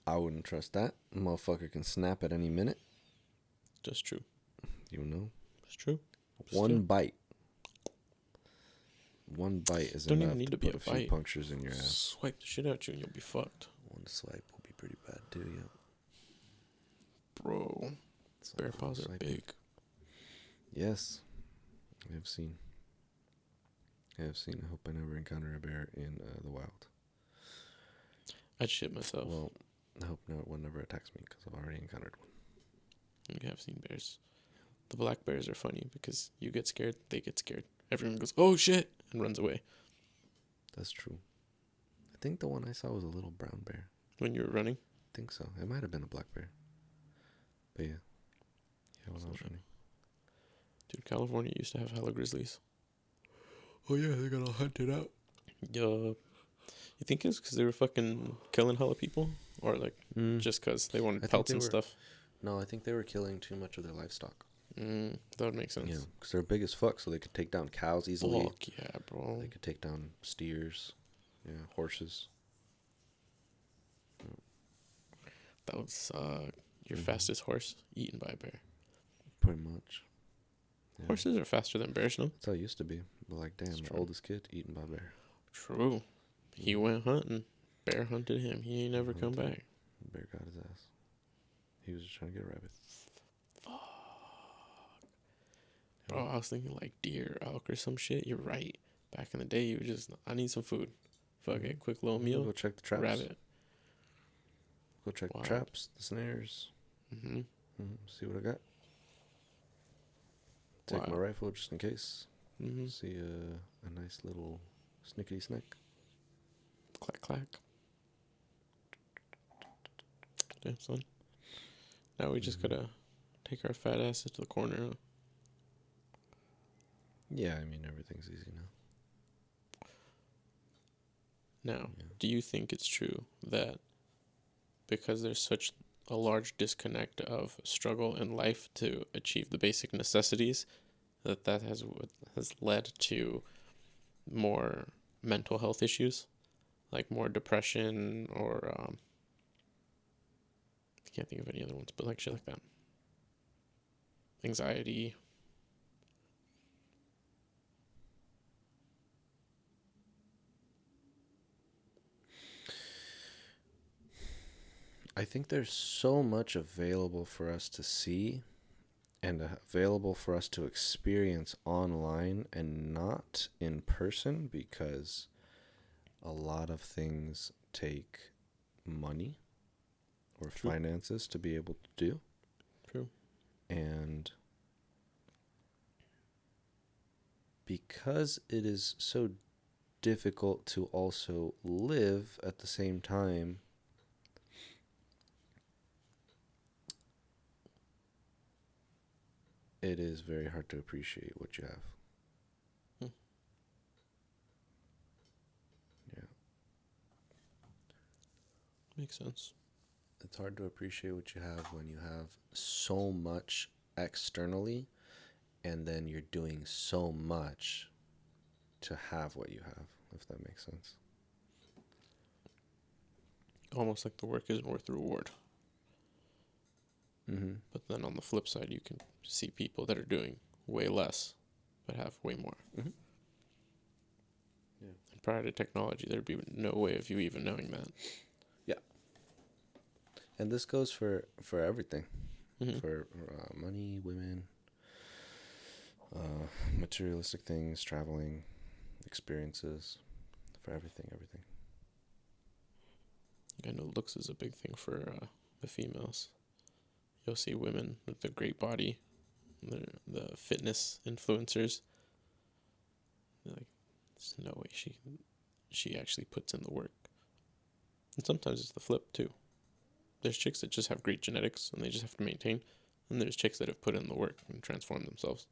I wouldn't trust that. Motherfucker can snap at any minute. That's true. You know? It's true. One bite. One bite is Don't enough even need to put be a few bite. punctures in your ass. Swipe the shit out you and you'll be fucked. One swipe will be pretty bad too, yeah. Bro, bear paws are big. Yes. I have seen. I hope I never encounter a bear in the wild. I'd shit myself. Well, I hope one never attacks me because I've already encountered one. I have seen bears. The black bears are funny because you get scared, they get scared. Everyone goes, "Oh shit," and runs away. That's true. I think the one I saw was a little brown bear. When you were running? I think so. It might have been a black bear. But yeah. Yeah, when I was running. Dude, California used to have hella grizzlies. Oh yeah, they got all hunted out. Yup. You think it's because they were fucking killing hella people? Or like, just because they wanted pelts and stuff? No, I think they were killing too much of their livestock. That would make sense. Yeah, because they're big as fuck, so they could take down cows easily. Fuck yeah, bro. They could take down steers. Yeah, horses. That would suck. Your fastest horse eaten by a bear. Pretty much. Yeah. Horses are faster than bears, no? That's how it used to be. But like, damn, the oldest kid eaten by a bear. True. He went hunting. Bear hunted him. He ain't never come back. Bear got his ass. He was just trying to get a rabbit. Fuck. Bro, I was thinking like deer, elk, or some shit. You're right. Back in the day, you would just, I need some food. Fuck it, quick little meal. Go check the traps. Grab it. Go check the traps, the snares. See what I got. Take my rifle just in case. See a nice little snickety snack. Clack, clack. Damn, son. Now we just gotta take our fat asses to the corner. Yeah, I mean, everything's easy now. Now, do you think it's true that because there's such a large disconnect of struggle in life to achieve the basic necessities, that has led to more mental health issues, like more depression or I can't think of any other ones, but like shit like that, anxiety? I think there's so much available for us to see and available for us to experience online and not in person, because a lot of things take money or True. finances to be able to do. True. And because it is so difficult to also live at the same time, it is very hard to appreciate what you have. Yeah. Makes sense. It's hard to appreciate what you have when you have so much externally, and then you're doing so much to have what you have, if that makes sense. Almost like the work isn't worth the reward. Mm-hmm. But then on the flip side, you can see people that are doing way less, but have way more. Mm-hmm. Yeah. And prior to technology, there'd be no way of you even knowing that. Yeah. And this goes for everything. Mm-hmm. For money, women, materialistic things, traveling, experiences, for everything. I know looks is a big thing for the females. You'll see women with a great body, the fitness influencers. They're like, there's no way she actually puts in the work. And sometimes it's the flip too. There's chicks that just have great genetics and they just have to maintain, and there's chicks that have put in the work and transformed themselves.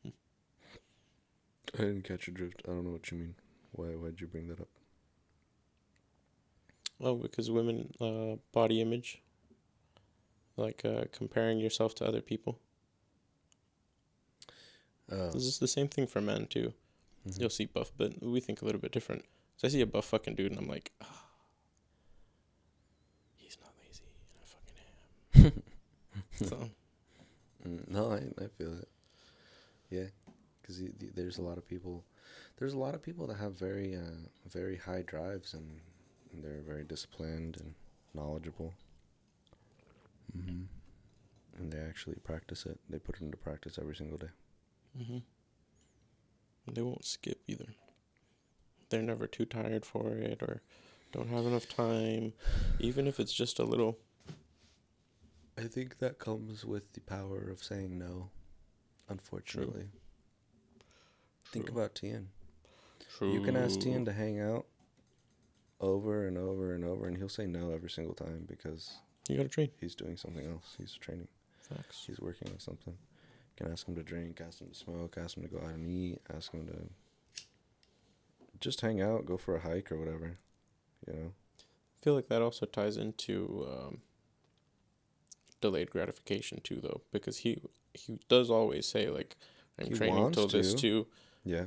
I didn't catch your drift. I don't know what you mean. Why'd you bring that up? Oh, because women, body image, like comparing yourself to other people. This is the same thing for men too. Mm-hmm. You'll see buff, but we think a little bit different. So I see a buff fucking dude and I'm like, oh, he's not lazy, and I fucking am. So. No, I feel it. Yeah, because there's a lot of people. There's a lot of people that have very very high drives, and they're very disciplined and knowledgeable. Mm-hmm. And they actually practice it. They put it into practice every single day. Mm-hmm. They won't skip either. They're never too tired for it or don't have enough time, even if it's just a little. I think that comes with the power of saying no, unfortunately. True. Think about Tien. True. You can ask Tien to hang out over and over and over, and he'll say no every single time because you gotta train. He's doing something else. He's training. Facts. He's working on something. You can ask him to drink, ask him to smoke, ask him to go out and eat, ask him to just hang out, go for a hike or whatever, you know? I feel like that also ties into delayed gratification too, though, because he does always say, like, I'm training till this too. Yeah.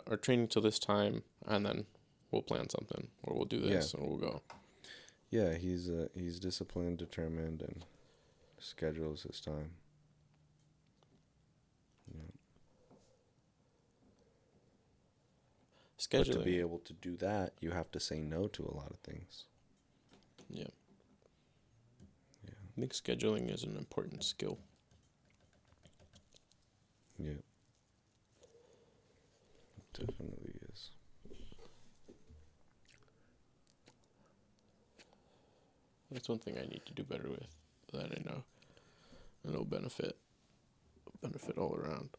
Or training till this time, and then we'll plan something, or we'll do this, or we'll go. Yeah, he's disciplined, determined, and schedules his time. Yeah. Scheduling. But to be able to do that, you have to say no to a lot of things. Yeah. I think scheduling is an important skill. Yeah. Definitely is. That's one thing I need to do better with. That I know. And it'll benefit all around.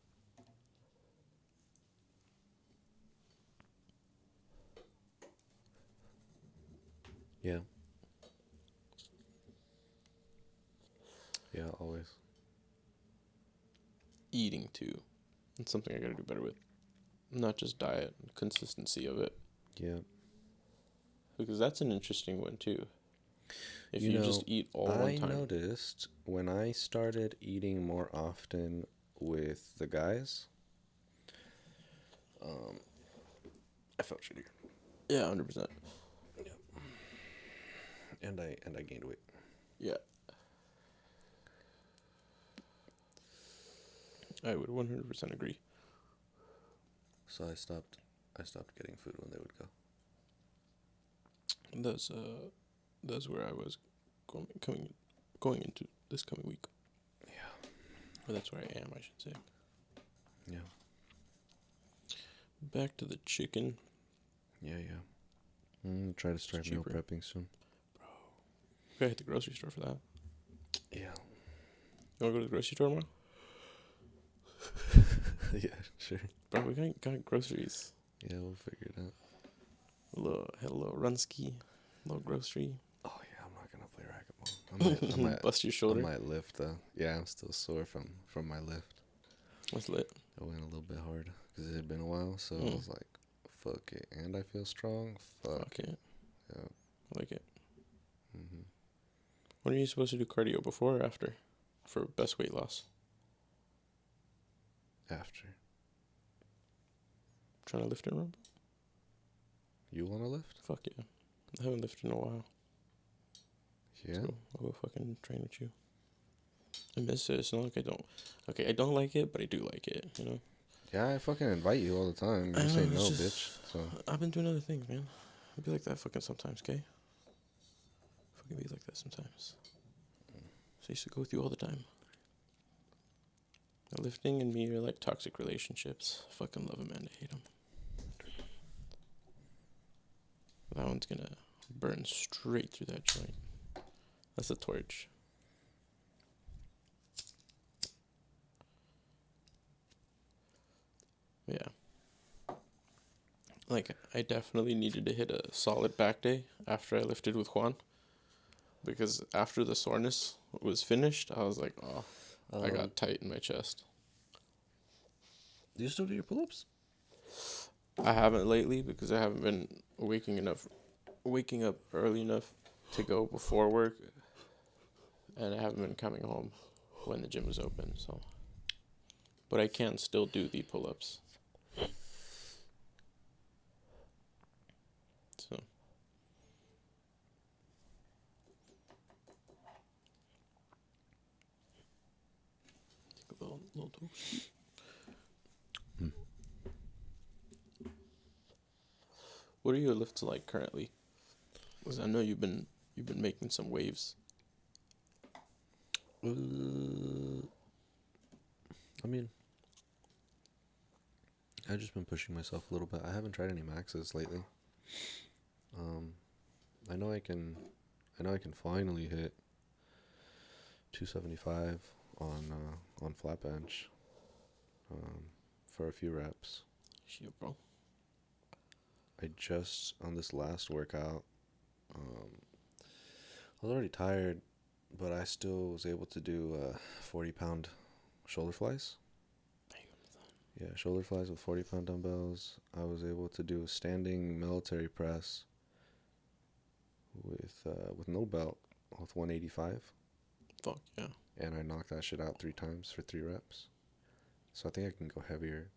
Yeah. Yeah, always. Eating too. It's something I gotta do better with. Not just diet, consistency of it. Yeah. Because that's an interesting one too. If You you know, just eat all I one time. noticed when I started eating more often with the guys, I felt shittier. Yeah, 100%. And I gained weight. Yeah. I would 100% agree. So I stopped getting food when they would go. That's where I was going into this coming week. Yeah. Or that's where I am, I should say. Yeah. Back to the chicken. Yeah, yeah. Try to start meal prepping soon. Bro. We gotta hit the grocery store for that. Yeah. You wanna go to the grocery store tomorrow? Yeah, sure. Bro, we got groceries. Yeah, we'll figure it out. Had a little runski, a little grocery. Oh yeah, I'm not gonna play racquetball. I might Bust your shoulder. I might lift though. Yeah, I'm still sore from my lift. What's lit? I went a little bit hard because it had been a while, so I was like, "Fuck it," and I feel strong. Fuck it. Yeah. I like it. Mhm. When are you supposed to do cardio, before or after, for best weight loss? After. Trying to lift and run? You want to lift? Fuck yeah. I haven't lifted in a while. Yeah. So I'll go fucking train with you. I miss it. It's not like I don't. Okay, I don't like it, but I do like it, you know? Yeah, I fucking invite you all the time. You say no, bitch. So I've been doing other things, man. I'll be like that fucking sometimes, okay? Fucking be like that sometimes. So I used to go with you all the time. Lifting and me are like toxic relationships. Fucking love them and hate them. That one's gonna burn straight through that joint. That's a torch. Yeah. Like, I definitely needed to hit a solid back day after I lifted with Juan. Because after the soreness was finished, I was like, oh, I got tight in my chest. Do you still do your pull-ups? I haven't lately because I haven't been waking up early enough to go before work, and I haven't been coming home when the gym was open. So, but I can still do the pull-ups. So. Take a little toast. What are your lifts like currently? Because I know you've been making some waves. I mean, I've just been pushing myself a little bit. I haven't tried any maxes lately. I know I can finally hit 275 on flat bench for a few reps. Shit, bro. I just, on this last workout, I was already tired, but I still was able to do 40-pound shoulder flies. Yeah, shoulder flies with 40-pound dumbbells. I was able to do a standing military press with no belt with 185. Fuck yeah. And I knocked that shit out 3 times for 3 reps. So I think I can go heavier.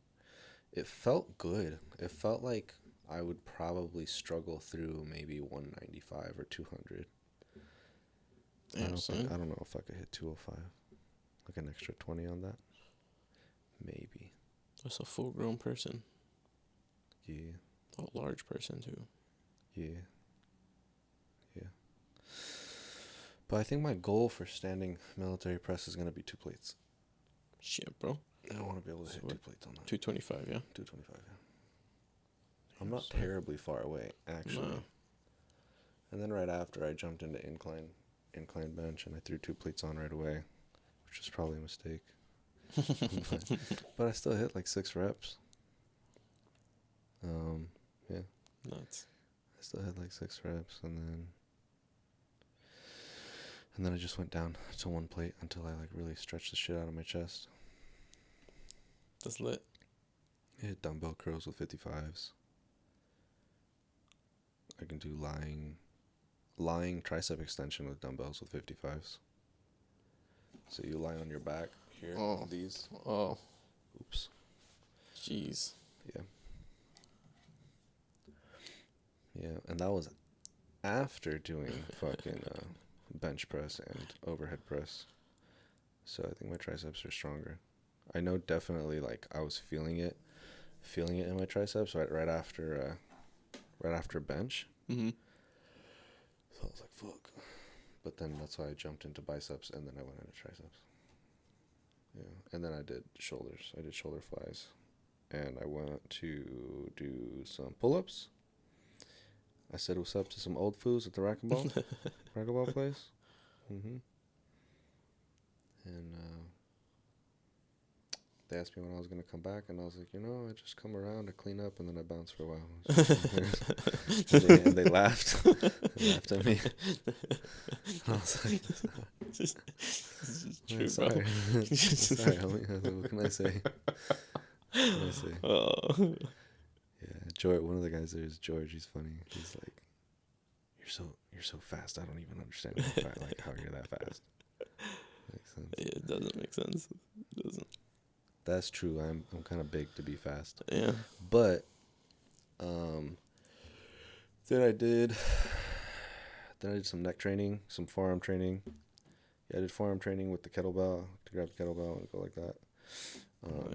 It felt good. It felt like I would probably struggle through maybe 195 or 200. Damn, I don't know if I could hit 205. Like an extra 20 on that. Maybe. That's a full-grown person. Yeah. A large person too. Yeah. Yeah. But I think my goal for standing military press is going to be 2 plates. Shit, bro. I want to be able to hit 2 plates on that. 225, yeah? 225, yeah. I'm not terribly far away, actually. No. And then right after, I jumped into incline bench, and I threw 2 plates on right away, which was probably a mistake. but I still hit like 6 reps. Yeah. Nuts. I still had like 6 reps, and then I just went down to 1 plate until I like really stretched the shit out of my chest. That's lit. I hit dumbbell curls with 55s. I can do lying tricep extension with dumbbells with 55s. So you lie on your back here. Oh. These. Oh. Oops. Jeez. Yeah. Yeah, and that was after doing fucking bench press and overhead press. So I think my triceps are stronger. I know definitely like I was feeling it in my triceps right after bench. Mm-hmm. So I was like, fuck. But then that's why I jumped into biceps, and then I went into triceps. Yeah, and then I did shoulders. I did shoulder flies, and I went to do some pull-ups. I said what's up to some old foos at the racquetball place. Mm-hmm. And they asked me when I was going to come back, and I was like, I just come around to clean up, and then I bounce for a while. and they laughed. They laughed at me. I was like, True, sorry. bro. Sorry, homie. What can I say? Oh. Yeah, George. One of the guys there is George. He's funny. He's like, you're so fast. I don't even understand how you're that fast. Makes sense. Yeah, it doesn't make sense. It doesn't. That's true. I'm kind of big to be fast. Yeah. But then I did some neck training, some forearm training. Yeah, I did forearm training with the kettlebell, to grab the kettlebell and go like that.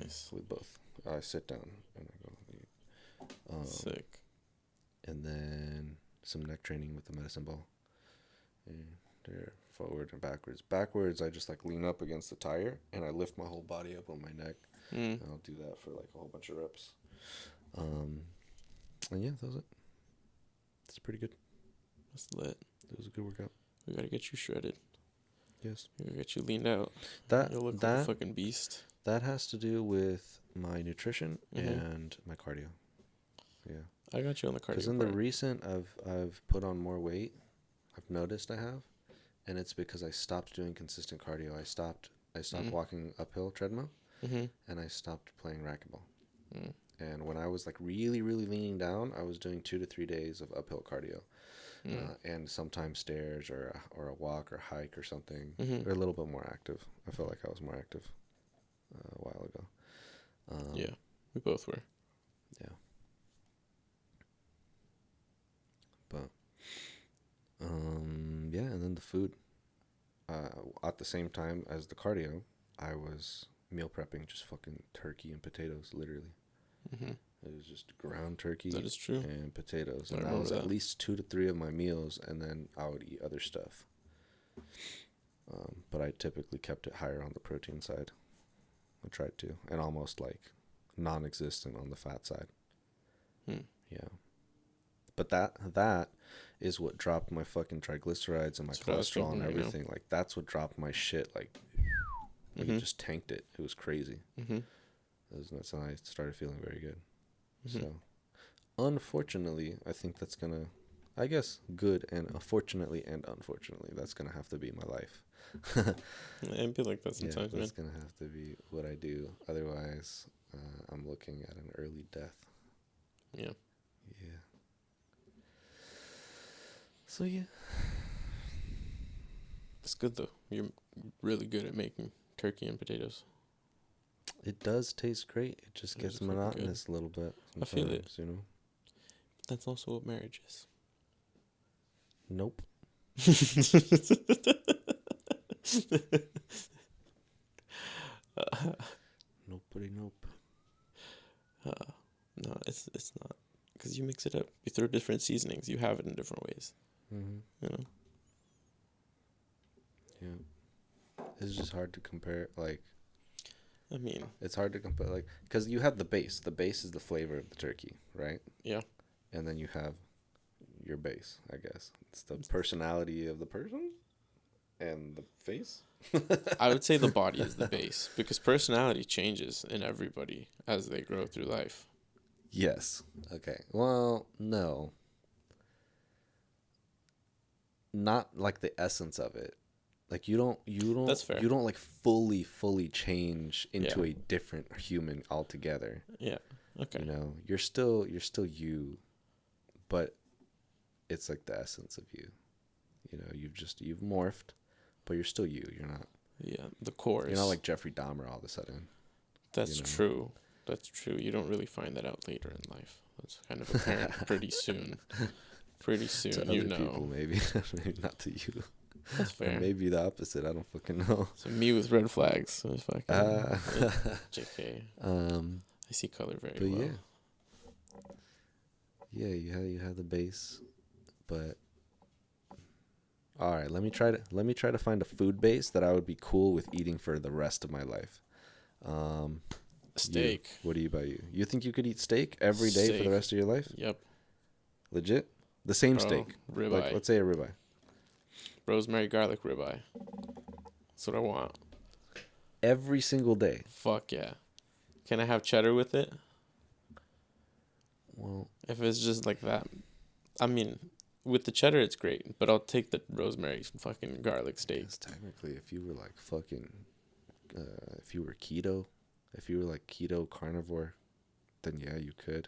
Nice. With both. I sit down and I go. Sick. And then some neck training with the medicine ball. And there, forward and backwards. Backwards, I just like lean up against the tire and I lift my whole body up on my neck. And I'll do that for like a whole bunch of reps. And yeah, that was it. It's pretty good. That's lit. It was a good workout. We gotta get you shredded. Yes. We gotta get you leaned out. You'll look like a fucking beast. That has to do with my nutrition and my cardio. Yeah. I got you on the cardio. Because in the recent, I've put on more weight. I've noticed I have, and it's because I stopped doing consistent cardio. I stopped walking uphill treadmill, and I stopped playing racquetball. And when I was like really, really leaning down, I was doing 2 to 3 days of uphill cardio, and sometimes stairs or a walk or hike or something. Or a little bit more active. I felt like I was more active a while ago. Yeah, we both were. Yeah. But yeah, and then the food. At the same time as the cardio, I was meal prepping just fucking turkey and potatoes, literally. It was just ground turkey. That is true. And potatoes, and that was at least 2 to 3 of my meals, and then I would eat other stuff. But I typically kept it higher on the protein side. I tried to, and almost like non-existent on the fat side. Yeah. But that is what dropped my fucking triglycerides and my cholesterol and everything. Like, that's what dropped my shit. Like it just tanked it. It was crazy. It was nuts, and I started feeling very good. So, unfortunately, I think that's gonna, I guess, good and unfortunately, that's gonna have to be my life. It'd be like that sometimes, that's gonna have to be what I do. Otherwise, I'm looking at an early death. Yeah. Yeah. So yeah. It's good though. You're really good at making turkey and potatoes. It does taste great. It just gets monotonous a little bit. I feel it. You know. But that's also what marriage is. Nope. Nope. No, it's not. Because you mix it up. You throw different seasonings. You have it in different ways. You know? Yeah. It's just hard to compare, like... I mean, It's hard to compare, like, because you have the base. The base is the flavor of the turkey, right? yeah. And then you have your base, I guess. It's the personality of the person and the face. I would say the body is the base because personality changes in everybody as they grow through life. Yes. Okay. Well, no. Not like the essence of it. Like That's fair. you don't like fully change into Yeah. a different human altogether. Yeah. Okay. You know, you're still you, but it's like the essence of you. You know, you've morphed, but you're still you. Yeah. The core You're is. not like Jeffrey Dahmer all of a sudden. That's You know? true. That's true. You don't really find that out later in life. That's kind of apparent pretty soon. Pretty soon, To you other know. people, maybe. Maybe not to you. That's Or fair. maybe the opposite. I don't fucking know. So me with red flags. So it's fucking. JK. Um, I see color very but well. yeah, you have the base, but all right. Let me try to find a food base that I would be cool with eating for the rest of my life. Steak. What about you? You think you could eat steak every day for Steak. the rest of your life? Yep. Legit? The same Bro, steak. ribeye. Like, let's say a ribeye. Rosemary garlic ribeye. That's what I want. Every single day. Fuck yeah. Can I have cheddar with it? Well, If it's just like that. I mean, with the cheddar, it's great, but I'll take the rosemary fucking garlic steak. yes, technically, if you were like fucking, if you were keto, if you were like keto carnivore, then yeah, you could.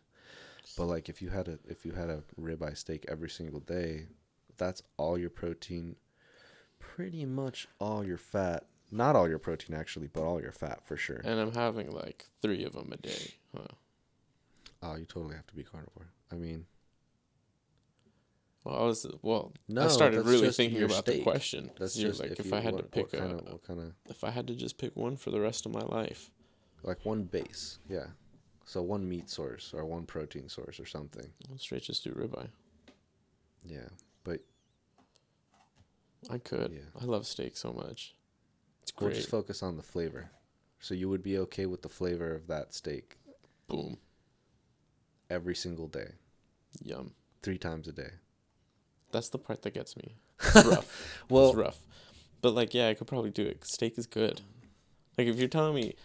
But like if you had a ribeye steak every single day, that's all your protein, pretty much all your fat. Not all your protein actually, but all your fat for sure. And I'm having like 3 of them a day. Huh. Oh, you totally have to be carnivore. I mean, I started that's really just thinking your about steak. the question. That's You're just like, if you, I had to what pick what kind of if I had to just pick one for the rest of my life. like one base, yeah. So one meat source or one protein source or something. I'll straight just do ribeye. Yeah, but I could. Yeah. I love steak so much. It's we'll great. just focus on the flavor. So you would be okay with the flavor of that steak Boom. every single day, Yum. 3 times a day. That's the part that gets me. It's rough. Well, it's rough. But like, yeah, I could probably do it. 'Cause steak is good. Like if you're telling me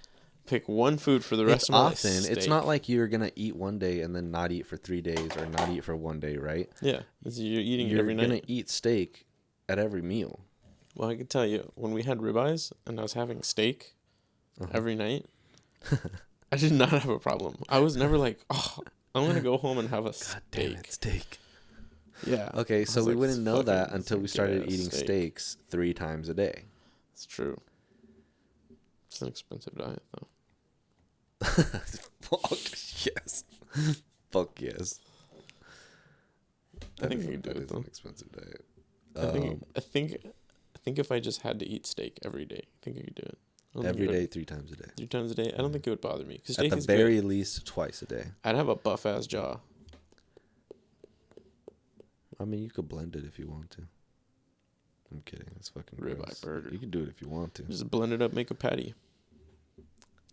pick one food for the rest of my life, often it's steak. not like you're gonna eat one day and then not eat for 3 days or not eat for one day, right? Yeah, you're eating it You're every gonna night. eat steak at every meal. Well, I can tell you, when we had ribeyes and I was having steak every night, I did not have a problem. I was never like, oh, I'm gonna go home and have a God steak. damn it, steak. Yeah. Okay, I so was we like, wouldn't know that fucking until we good started ass eating steak. steaks 3 times a day. It's true. It's an expensive diet, though. Fuck yes. Fuck yes. I think I could do That it is though. an expensive diet. I think if I just had to eat steak every day, I think I could do it. I don't think Every it would- day, 3 times a day. 3 times a day. I don't think it would bother me because At steak the is very good. least, twice a day. I'd have a buff ass jaw. I mean, you could blend it if you want to. I'm kidding. That's fucking Ribeye gross. burger. You can do it if you want to. Just blend it up, make a patty.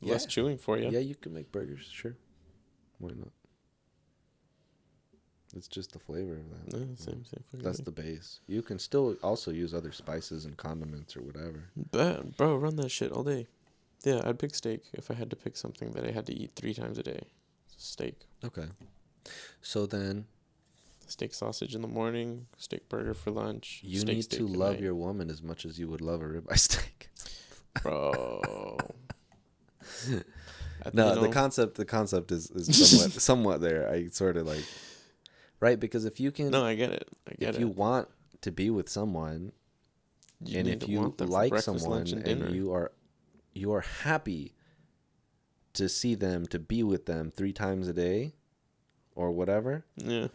Less Yeah. chewing for you. Yeah, you can make burgers, sure. Why not? It's just the flavor of that. Yeah, same fucking That's thing. the base. You can still also use other spices and condiments or whatever. Bro, run that shit all day. Yeah, I'd pick steak if I had to pick something that I had to eat 3 times a day. Steak. Okay. So then Steak sausage in the morning, steak burger for lunch. you steak need to at love night. your woman as much as you would love a ribeye steak. Bro. No, the concept is somewhat there. I sort of like, right? Because if you can, No, I get it. if you want to be with someone, and need if to you want them for like breakfast, someone lunch, and and dinner. you are happy to see them, to be with them 3 times a day or whatever, Yeah.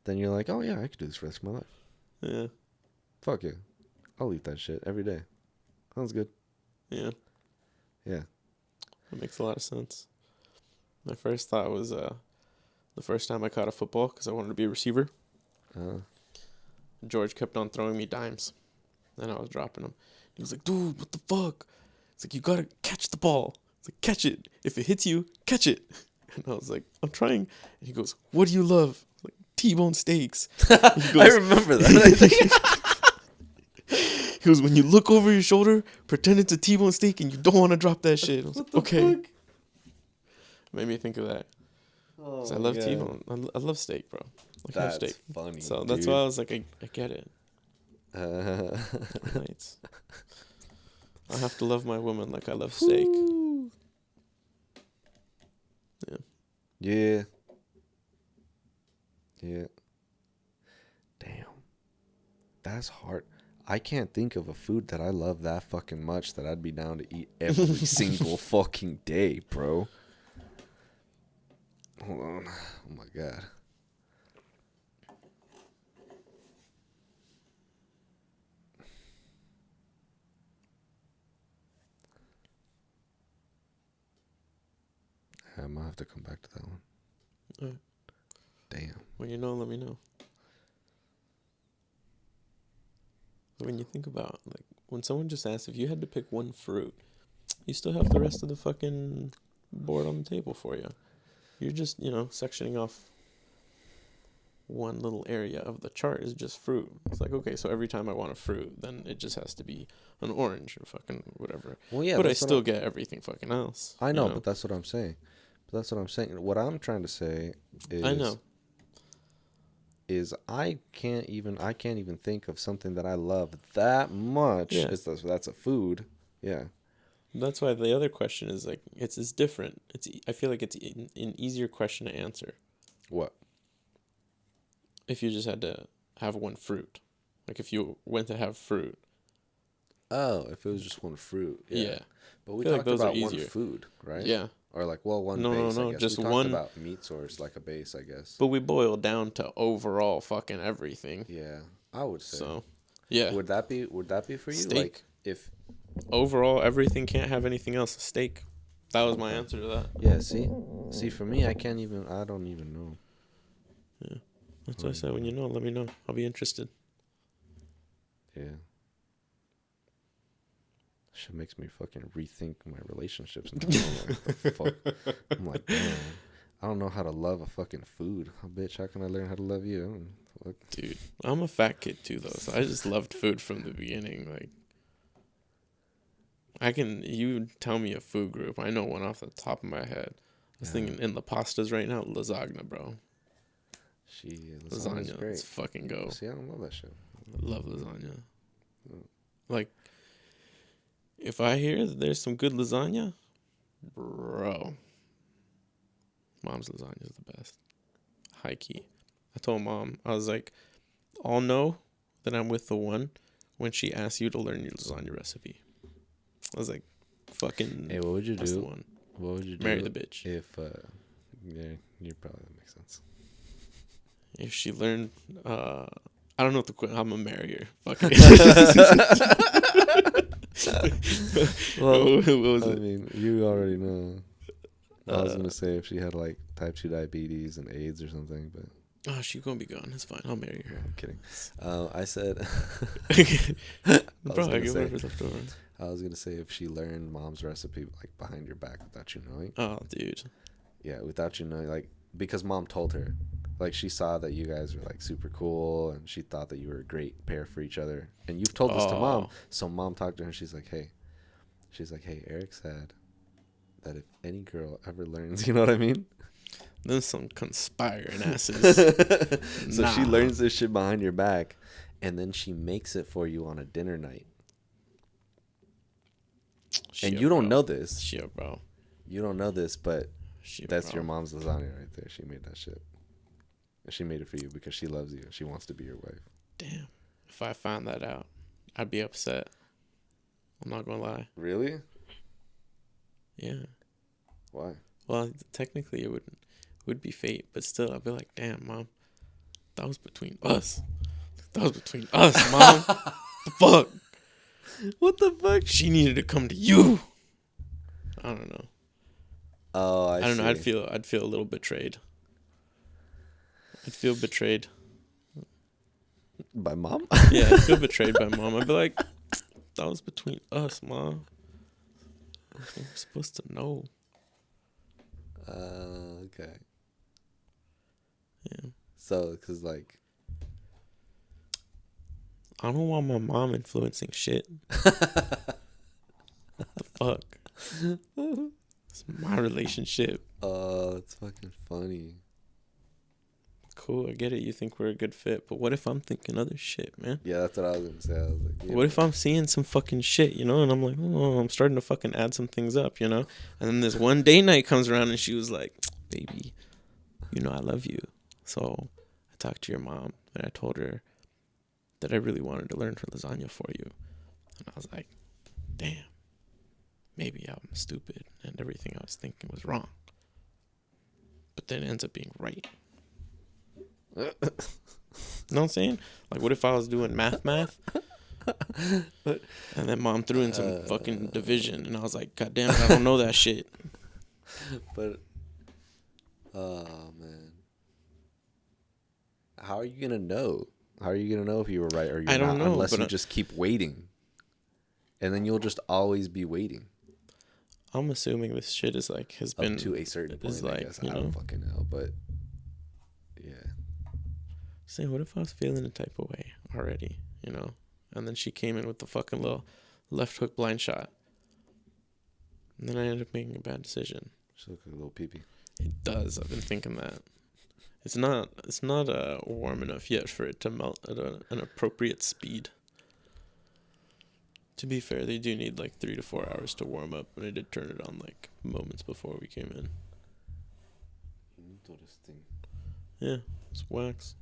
then you're like, oh yeah, I could do this for the rest of my life. Yeah. Fuck yeah, I'll eat that shit every day. Sounds good. Yeah. Yeah. That makes a lot of sense. My first thought was the first time I caught a football because I wanted to be a receiver. George kept on throwing me dimes, and I was dropping them. He was like, "Dude, what the fuck?" It's like, "You gotta catch the ball." It's like, catch it. If it hits you, catch it. And I was like, I'm trying. And he goes, what do you love? I was like, T-bone steaks. He goes, I remember that. he goes, when you look over your shoulder, pretend it's a T-bone steak and you don't want to drop that shit. I was like, okay. Fuck? Made me think of that. Oh, I love T-bone. I love steak, bro. I love steak. Funny. So that's why I was like, I get it. Right. I have to love my woman like I love steak. Ooh. Yeah. Damn. That's hard. I can't think of a food that I love that fucking much that I'd be down to eat every single fucking day, bro. Hold on. Oh my god. I might have to come back to that one. All right. Damn. When you know, let me know. When you think about, like, when someone just asks if you had to pick one fruit, you still have the rest of the fucking board on the table for you. You're just, sectioning off one little area of the chart is just fruit. It's like, okay, so every time I want a fruit, then it just has to be an orange or fucking whatever. Well, yeah, but I still get everything fucking else. I know, but that's what I'm saying. What I'm trying to say is, I know, is I can't even think of something that I love that much. Yeah. That's a food. Yeah. That's why the other question is like it's different. I feel like it's an easier question to answer. What? If you just had to have one fruit, like if you went to have fruit. Oh, if it was just one fruit. Yeah. But we talked like about one food, right? Yeah. Or like, well, one base. I guess. Just we one. Talked about meat source like a base, I guess. But we boil down to overall fucking everything. Yeah, I would say. So, yeah. Would that be for you? Steak. Like if overall everything can't have anything else. Steak. That was my answer to that. Yeah. See, for me, I don't even know. Yeah, that's what I said. When you know, let me know. I'll be interested. Yeah. Shit makes me fucking rethink my relationships. And I'm like, the fuck? I'm like, man, I don't know how to love a fucking food. Oh, bitch, how can I learn how to love you? Dude, I'm a fat kid too, though, so I just loved food from the beginning. Like, you tell me a food group, I know one off the top of my head. I was thinking in the pastas right now, lasagna, bro. Lasagna's great. Let's fucking go. See, I don't love that shit. I love lasagna. Like, if I hear that there's some good lasagna, bro, mom's lasagna is the best. High key. I told mom, I was like, I'll know that I'm with the one when she asks you to learn your lasagna recipe. I was like, fucking. Hey, what would you do? The one. What would you do? Marry the bitch. If, you probably, that makes sense. If she learned, I don't know what I'm gonna marry her. Fuck it. Well, what was it? I mean, you already know. I was gonna say if she had like type 2 diabetes and AIDS or something, but oh, she's gonna be gone. It's fine. I'll marry her. No, I'm kidding. I said, bro, I give her leftover. I was gonna say if she learned mom's recipe like behind your back without you knowing. Oh, dude. Yeah, without you knowing, like because mom told her, like she saw that you guys were like super cool, and she thought that you were a great pair for each other. And you've told this to mom, so mom talked to her. And she's like, hey, Eric said that if any girl ever learns, you know what I mean? Then some conspiring asses. So she learns this shit behind your back, and then she makes it for you on a dinner night. And you don't know this. Shit, bro. You don't know this, but that's your mom's lasagna right there. She made that shit. And she made it for you because she loves you. She wants to be your wife. Damn. If I found that out, I'd be upset. I'm not going to lie. Really? Yeah. Why? Well, technically it would be fate, but still I'd be like, damn, mom, that was between us. That was between us, mom. The fuck? What the fuck? She needed to come to you. I don't know. Oh, I don't see. know. I'd feel a little betrayed. I'd feel betrayed. By mom? Yeah, I'd feel betrayed by mom. I'd be like, that was between us, mom. We're supposed to know. Okay. Yeah. So, cause like, I don't want my mom influencing shit. The fuck? It's my relationship. oh, it's fucking funny. Cool, I get it. You think we're a good fit, but what if I'm thinking other shit, man? Yeah, that's what I was gonna say. I was like, What if I'm seeing some fucking shit, you know? And I'm like, oh, I'm starting to fucking add some things up, you know? And then this one day night comes around and she was like, baby, you know I love you. So I talked to your mom and I told her that I really wanted to learn her lasagna for you. And I was like, damn, maybe I'm stupid and everything I was thinking was wrong. But then it ends up being right. You know what I'm saying? Like, what if I was doing math? And then mom threw in some fucking division, and I was like, God damn it, I don't know that shit. But, oh man, how are you gonna know? How are you gonna know if you were right or you're I don't not? know, Unless but you just keep waiting, and then you'll just always be waiting. I'm assuming this shit is like has Up been to a certain point. is like, I guess you I know, don't fucking know, but yeah. saying, what if I was feeling a type of way already, you know? And then she came in with the fucking little left hook blind shot. And then I ended up making a bad decision. She look like a little peepee. It does. I've been thinking that. It's not warm enough yet for it to melt at an appropriate speed. To be fair, they do need like 3 to 4 hours to warm up, but I did turn it on like moments before we came in. Interesting. Yeah, it's wax.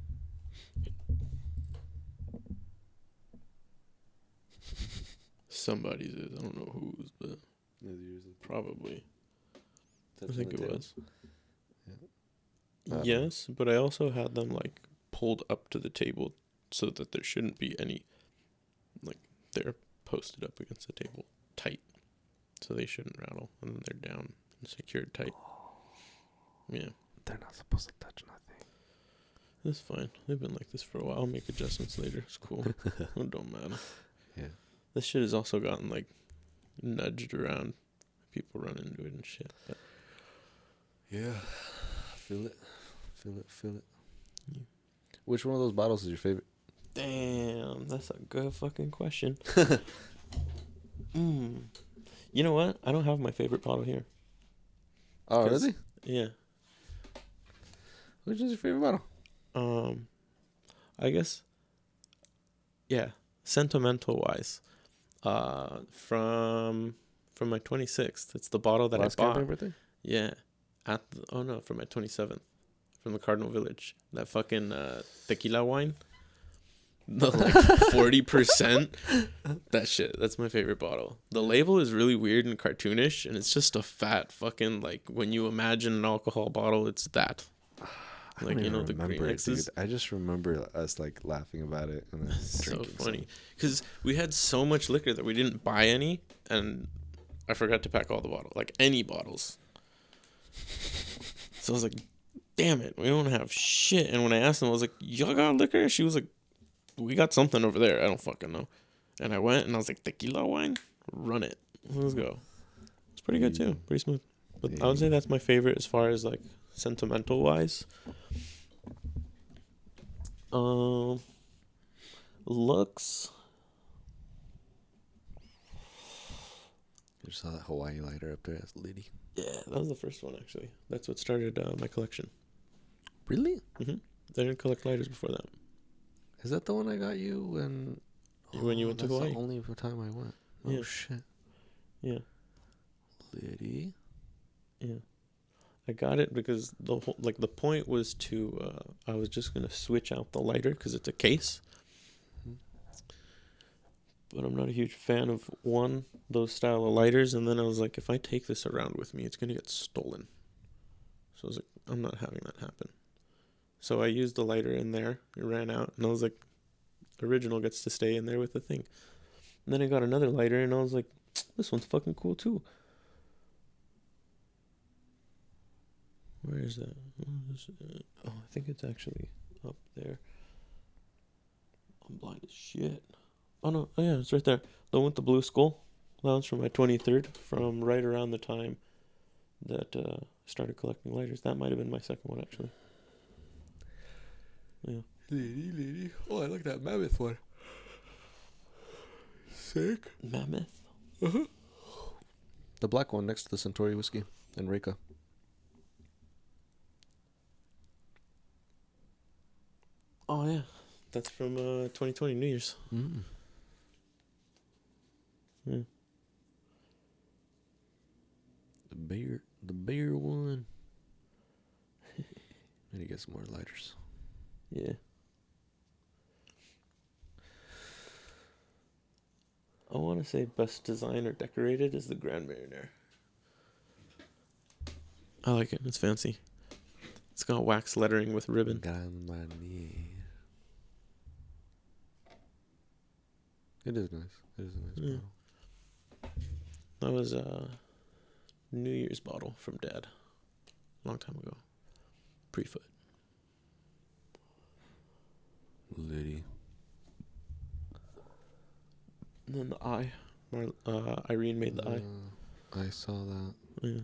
Somebody's is. I don't know whose, but probably. I think it was. Yeah. Yes, but I also had them like pulled up to the table so that there shouldn't be any, like, they're posted up against the table tight, so they shouldn't rattle, and then they're down and secured tight. Yeah. They're not supposed to touch nothing. That's fine. They've been like this for a while. I'll make adjustments later. It's cool. It don't matter. Yeah. This shit has also gotten like nudged around. People run into it and shit. But yeah. Feel it. Yeah. Which one of those bottles is your favorite? damn, that's a good fucking question. You know what? I don't have my favorite bottle here. Oh, really? Yeah. Which is your favorite bottle? I guess, yeah, sentimental wise, from my 26th. It's the bottle that Last I bought. birthday? Yeah, from my 27th, from the Cardinal Village. That fucking tequila wine, the like 40%. That shit. That's my favorite bottle. The label is really weird and cartoonish, and it's just a fat fucking, like, when you imagine an alcohol bottle, it's that. Like, you know, the green X's. I just remember us like laughing about it and then So drinking. funny, because we had so much liquor that we didn't buy any, and I forgot to pack all the bottles, like any bottles. So I was like, damn it, we don't have shit. And when I asked them, I was like, y'all got liquor? She was like, we got something over there. I don't fucking know. And I went and I was like, tequila wine? Run it. Let's go. It's pretty good too. Pretty smooth. But I would say that's my favorite as far as like sentimental wise. Looks. You saw that Hawaii lighter up there? That's litty. Yeah, that was the first one actually. That's what started my collection. Really? Mm-hmm. I didn't collect lighters before that. Is that the one I got you when you went to Hawaii? That's the only time I went. Oh Yeah. shit. Yeah. Litty. Yeah. I got it because the point was to I was just gonna switch out the lighter because it's a case. But I'm not a huge fan of those style of lighters, and then I was like, if I take this around with me, it's gonna get stolen. So I was like, I'm not having that happen. So I used the lighter in there. It ran out, and I was like, original gets to stay in there with the thing. And then I got another lighter, and I was like, this one's fucking cool too. Where is that? Oh, I think it's actually up there. I'm blind as shit. Oh, no. Oh, yeah, it's right there. The one with the blue skull. allowance for my 23rd from right around the time that I started collecting lighters. That might have been my second one, actually. Yeah. Lady. Oh, I like that mammoth one. Sick. Mammoth? Uh-huh. The black one next to the Centauri whiskey and Reka. Oh, yeah. That's from 2020 New Year's. Mm. Yeah. The beer one. I need to get some more lighters. Yeah. I want to say best design or decorated is the Grand Marinier. I like it. It's fancy. It's got wax lettering with ribbon. Grand Marnier. It is nice. It is a nice bottle. That was a New Year's bottle from Dad. Long time ago. Pre-foot. Liddy. And then the eye. Irene made the eye. I saw that. Yeah.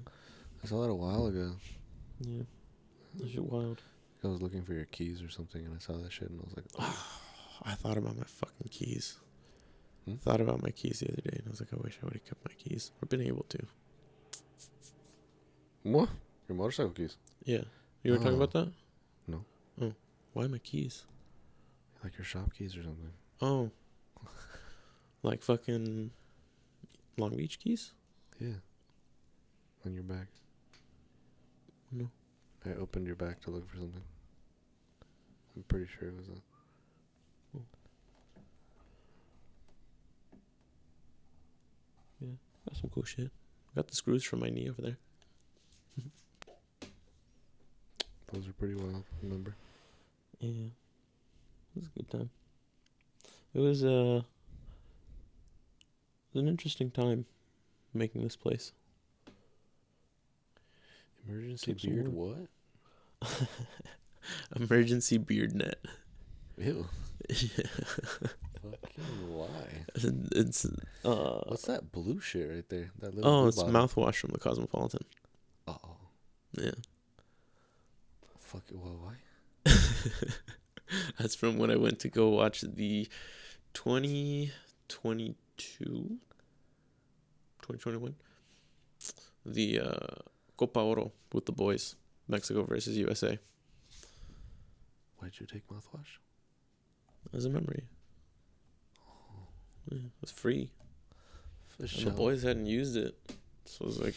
I saw that a while ago. Yeah. That shit wild. I was looking for your keys or something, and I saw that shit, and I was like, oh. I thought about my fucking keys. Hmm? Thought about my keys the other day, and I was like, I wish I would have kept my keys. Or been able to. What? Your motorcycle keys? Yeah. You were talking about that? No. Oh. Why my keys? Like your shop keys or something. Oh. Like fucking Long Beach keys? Yeah. On your back. No. I opened your back to look for something. I'm pretty sure it was that. Oh. Yeah. Got some cool shit. Got the screws from my knee over there. Those are pretty wild, remember? Yeah. It was a good time. It was an interesting time making this place. Emergency beard what? Emergency beard net. Ew. Yeah. Fucking why? It's What's that blue shit right there? That little blue it's bottle? mouthwash from the Cosmopolitan. Oh. Yeah. Fuck it, well, why? That's from when I went to go watch the 2021, the Copa Oro with the boys, Mexico versus USA. Why'd you take mouthwash? As a memory. Yeah, it was free. For And sure. the boys hadn't used it. So it was like,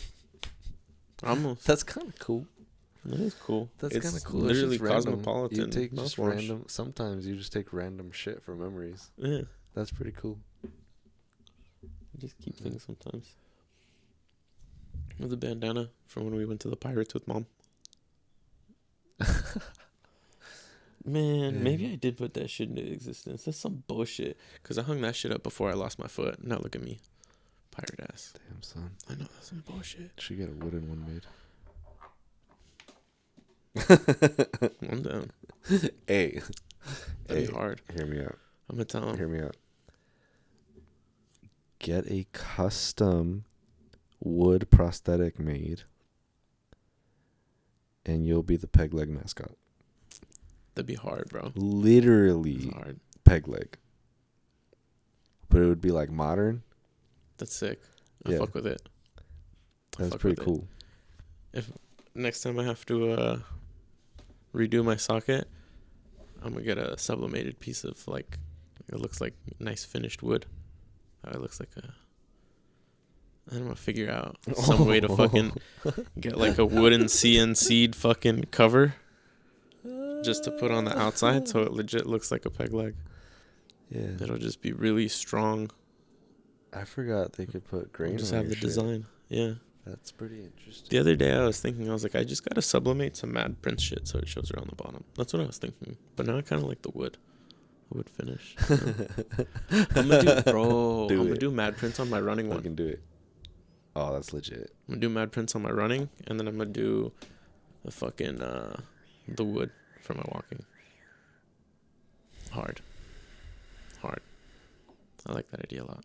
That's kind of cool. That is cool. That's It's kind of cool. literally It's just random. Cosmopolitan You take just mouthwash. random. Sometimes you just take random shit for memories. Yeah. That's pretty cool. I just keep things sometimes. With a bandana from when we went to the Pirates with Mom. Man, maybe I did put that shit into existence. That's some bullshit. Because I hung that shit up before I lost my foot. Now look at me. Pirate ass. Damn, son. I know, that's some bullshit. Should get a wooden one made. I'm down. Hey. That'd be hard. Hear me out. I'm going to tell him. Hear me out. Get a custom wood prosthetic made, and you'll be the peg leg mascot. That'd be hard, bro. Literally That's hard. peg leg. But it would be like modern. That's sick. Yeah. I fuck with it. That's pretty cool. If next time I have to redo my socket, I'm gonna get a sublimated piece of like, it looks like nice finished wood. It looks like I'm gonna figure out some way to fucking get like a wooden CNC'd fucking cover just to put on the outside so it legit looks like a peg leg. Yeah. It'll just be really strong. I forgot they could put grain Just on have your the shit. design. Yeah. That's pretty interesting. The other day I was thinking, I was like, I just gotta sublimate some Mad Prince shit so it shows around the bottom. That's what I was thinking. But now I kind of like the wood finish. So. I'm gonna do Mad Prince on my running I one. can do it. Oh, that's legit. I'm gonna do Mad Prince on my running, and then I'm gonna do the fucking the wood for my walking. Hard. I like that idea a lot.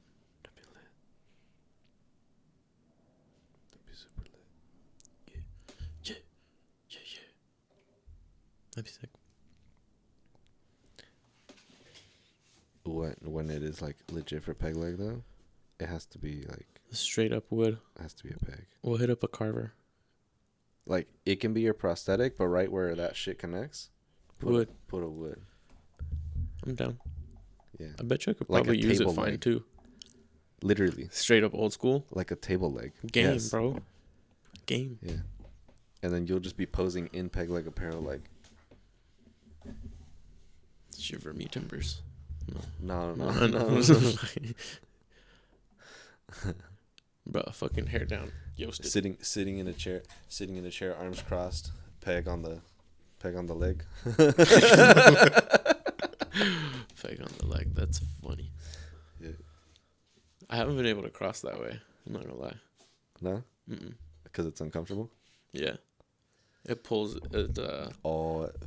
That'd be sick. When it is like legit for peg leg though, it has to be like Straight up wood. it has to be a peg. We'll hit up a carver. Like it can be your prosthetic, but right where that shit connects, put a wood. I'm down. Yeah. I bet you I could Like a probably use it table fine leg. too. Literally. Straight up old school. Like a table leg. Game, Yes. bro. Game. Yeah. And then you'll just be posing in peg leg apparel like. Shiver me timbers. No. Bro, fucking hair down. Yoasted. Sitting in a chair, arms crossed, peg on the leg. Peg on the leg. That's funny. Yeah. I haven't been able to cross that way. I'm not gonna lie. No? Mm-mm. Because it's uncomfortable? Yeah. It pulls it It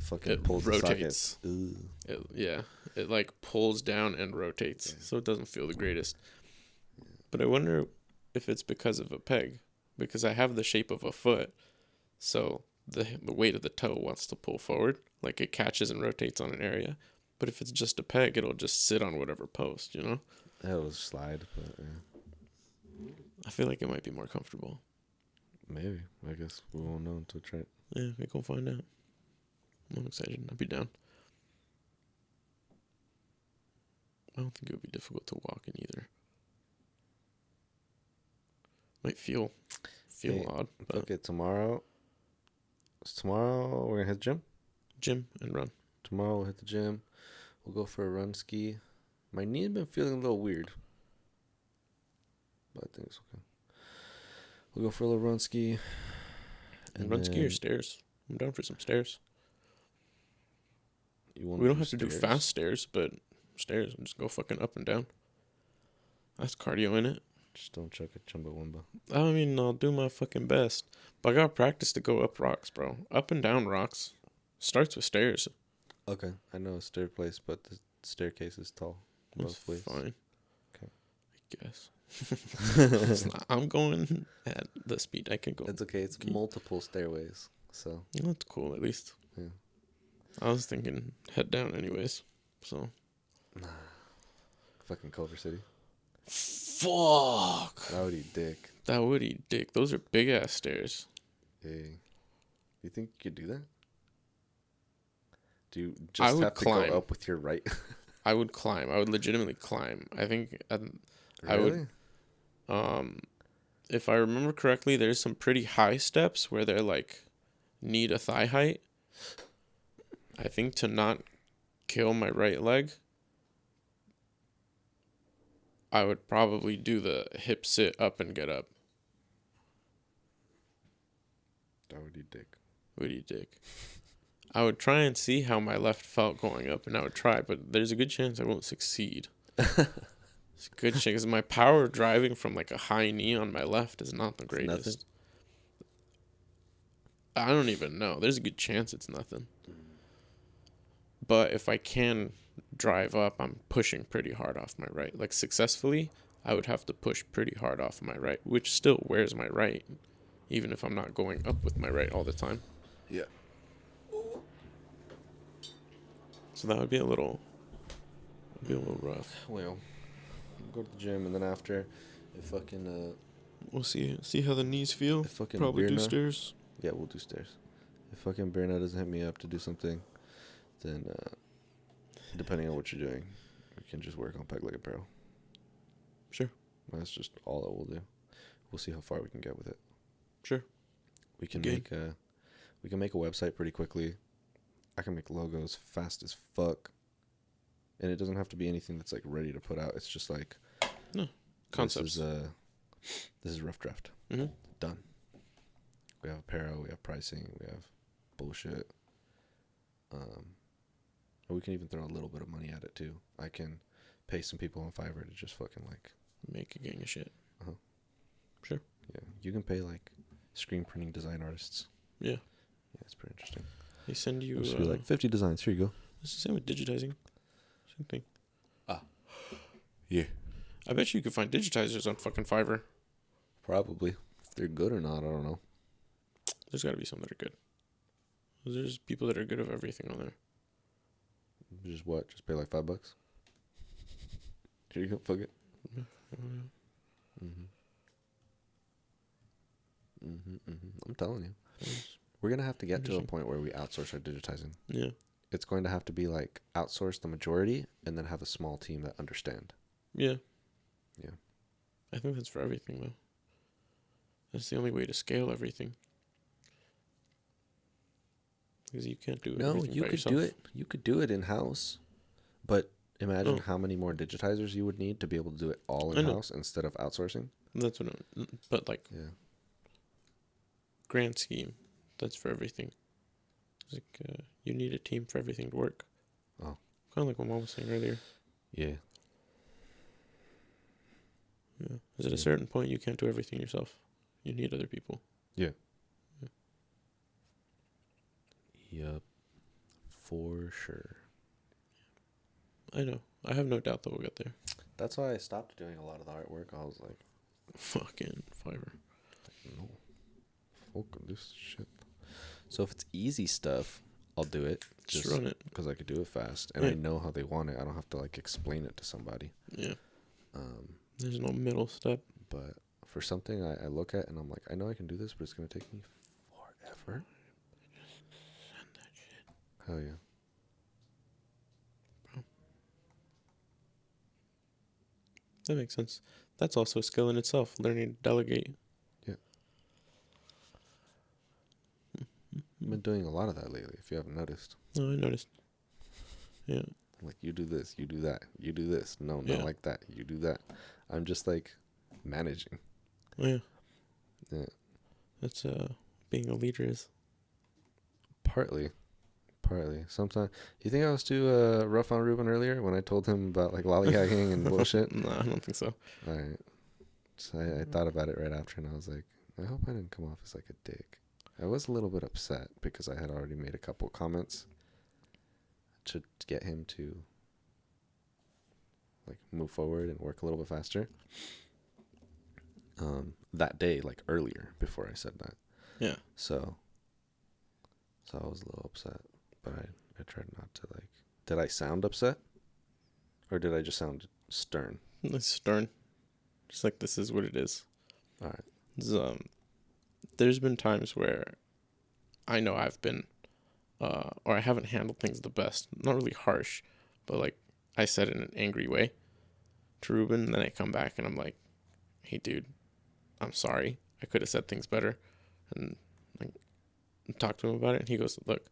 fucking it pulls rotates. the socket. It like pulls down and rotates. So it doesn't feel the greatest. But I wonder if it's because of a peg. Because I have the shape of a foot. So the weight of the toe wants to pull forward. Like it catches and rotates on an area. But if it's just a peg, it'll just sit on whatever post, you know? It'll slide, but yeah. I feel like it might be more comfortable. Maybe. I guess we won't know until try it. Yeah, we can find out. I'm excited. I'll be down. I don't think it would be difficult to walk in either. Might feel odd. But Okay, tomorrow we're gonna hit the gym. Gym and run. Tomorrow we'll hit the gym. We'll go for a run ski. My knee's been feeling a little weird, but I think it's okay. We'll go for a little run ski. And run ski or stairs. I'm down for some stairs. We don't have to do fast stairs, but stairs and just go fucking up and down. That's cardio in it. Just don't chuck a chumbawamba. I mean, I'll do my fucking best. But I got practice to go up rocks, bro. Up and down rocks. Starts with stairs. Okay, I know a stair place, but the staircase is tall. That's Both ways. fine. Okay. I guess. I'm going at the speed I can go. It's okay. It's multiple stairways, so. That's cool, at least. Yeah. I was thinking head down anyways. So. Fucking Culver City. Fuck. That would eat dick. That would eat dick. Those are big ass stairs. Hey. You think you could do that? Do you just have to climb. go up with your right? I would climb. I would legitimately climb. I think I Really? would. If I remember correctly, there's some pretty high steps where they're like knee to thigh height. I think to not kill my right leg, I would probably do the hip sit up and get up. That would eat dick. Would eat dick. I would try and see how my left felt going up, and I would try, but there's a good chance I won't succeed. It's a good chance, because my power driving from like a high knee on my left is not the greatest. Nothing? I don't even know. There's a good chance it's nothing. But if I can drive up, I'm pushing pretty hard off my right. Like successfully, I would have to push pretty hard off my right, which still wears my right, even if I'm not going up with my right all the time. Yeah. So that would be a little rough. Well, go to the gym, and then after, if fucking We'll see how the knees feel. if fucking Probably do Birna- stairs. Yeah, we'll do stairs. If fucking Birna doesn't hit me up to do something, then depending on what you're doing, we can just work on peg leg apparel. Sure. That's just all that we'll do. We'll see how far we can get with it. Sure. We can Good. make a website pretty quickly. I can make logos fast as fuck. And it doesn't have to be anything that's like ready to put out. It's just like Concepts. This is rough draft. Mm-hmm. Done. We have apparel, we have pricing, we have bullshit. And we can even throw a little bit of money at it too. I can pay some people on Fiverr to just fucking like Make a gang of shit. Uh-huh. Sure. Yeah. You can pay like screen printing design artists. Yeah. Yeah, it's pretty interesting. They send you. Just be like 50 designs. Here you go. It's the same with digitizing. Same thing. Yeah. I bet you could find digitizers on fucking Fiverr. Probably. If they're good or not, I don't know. There's got to be some that are good. There's people that are good at everything on there. Just what? Just pay like $5? Here you go, fuck it. I'm telling you. We're going to have to get to a point where we outsource our digitizing. Yeah. It's going to have to be like outsource the majority and then have a small team that understand. Yeah. Yeah. I think that's for everything, though. That's the only way to scale everything. Because you can't do everything by yourself. You could do it in-house, but imagine how many more digitizers you would need to be able to do it all in-house instead of outsourcing. That's what but like, grand scheme, that's for everything. It's like, you need a team for everything to work. Oh. Kind of like what Mom was saying earlier. Yeah. Yeah. Because at a certain point, you can't do everything yourself. You need other people. Yeah. Yup. For sure. I know. I have no doubt that we'll get there. That's why I stopped doing a lot of the artwork. I was like, fucking Fiverr. No. Fuck this shit. So if it's easy stuff, I'll do it. Just run it. Because I could do it fast. And I know how they want it. I don't have to like explain it to somebody. Yeah. There's no middle step. But for something I look at and I'm like, I know I can do this, but it's going to take me forever. Send that shit. Hell yeah. Bro. That makes sense. That's also a skill in itself, learning to delegate. Yeah. I've been doing a lot of that lately, if you haven't noticed. No, I noticed. Yeah. Like, you do this, you do that, you do this. No, not like that. You do that. I'm just, like, managing. Oh, yeah. Yeah. That's being a leader is. Partly. Sometimes. You think I was too rough on Ruben earlier when I told him about, like, lollygagging and bullshit? No, I don't think so. All right. So I thought about it right after, and I was like, I hope I didn't come off as, like, a dick. I was a little bit upset because I had already made a couple comments to get him to like move forward and work a little bit faster. That day, like earlier before I said that. Yeah. So I was a little upset, but I tried not to like. Did I sound upset, or did I just sound stern? It's stern. Just like this is what it is. All right. There's been times where I know I've been, or I haven't handled things the best. Not really harsh, but like I said in an angry way to Ruben. And then I come back and I'm like, hey, dude, I'm sorry. I could have said things better. And like talk to him about it. And he goes, look,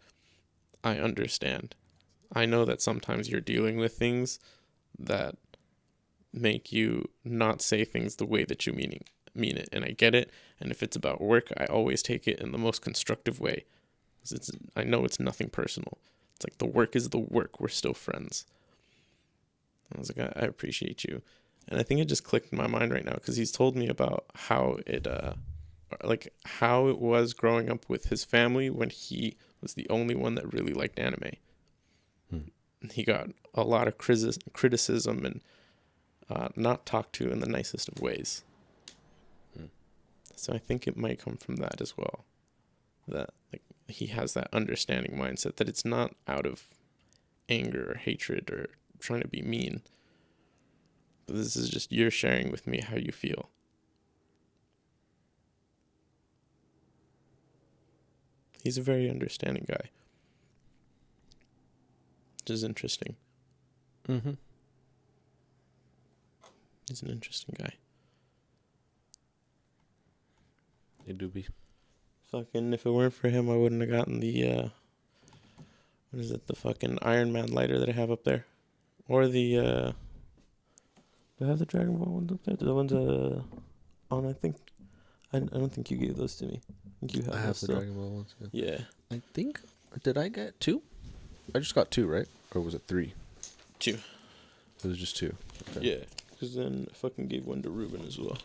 I understand. I know that sometimes you're dealing with things that make you not say things the way that you mean it, and I get it. And if it's about work, I always take it in the most constructive way. I know it's nothing personal. It's like the work is the work. We're still friends. I was like, I appreciate you. And I think it just clicked in my mind right now because he's told me about how it was growing up with his family when he was the only one that really liked anime. He got a lot of criticism and not talked to in the nicest of ways. So I think it might come from that as well. That like he has that understanding mindset that it's not out of anger or hatred or trying to be mean. But this is just you're sharing with me how you feel. He's a very understanding guy. Which is interesting. Mm-hmm. He's an interesting guy. You do be. Fucking, if it weren't for him, I wouldn't have gotten the, the fucking Iron Man lighter that I have up there. Or the, do I have the Dragon Ball ones up there? The ones, on, I think, I don't think you gave those to me. I think you have I those have the still. Dragon Ball ones, Yeah. I think, did I get 2? I just got 2, right? Or was it 3? 2. It was just 2. Okay. Yeah, because then I fucking gave one to Ruben as well.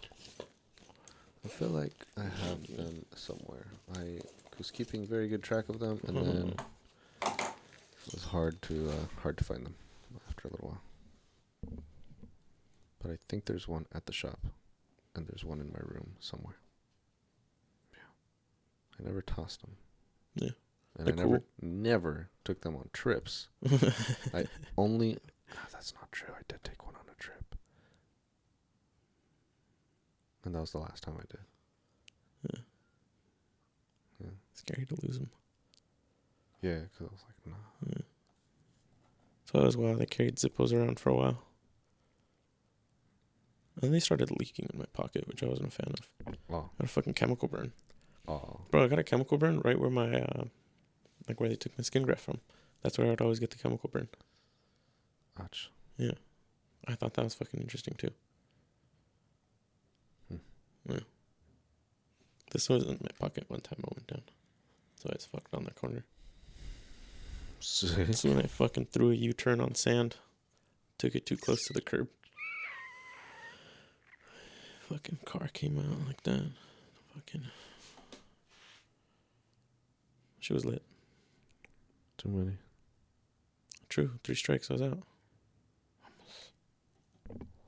I feel like I have them somewhere. I was keeping very good track of them, and then it was hard to find them after a little while. But I think there's one at the shop, and there's one in my room somewhere. Yeah, I never tossed them. Yeah, And They're I never took them on trips. I only... that's not true. I did take one on a trip. And that was the last time I did. Yeah. Scary to lose them. Yeah, because I was like, nah. Yeah. So that was why they carried Zippos around for a while. And they started leaking in my pocket, which I wasn't a fan of. Oh. I got a fucking chemical burn. Oh. Bro, I got a chemical burn right where my, like where they took my skin graft from. That's where I would always get the chemical burn. Ouch. Yeah. I thought that was fucking interesting too. Yeah. This was in my pocket one time I went down. So I just fucked on that corner. Sick. So when I fucking threw a U-turn on sand, took it too close to the curb. Fucking car came out like that. Fucking. She was lit. Too many. True. 3 strikes, I was out.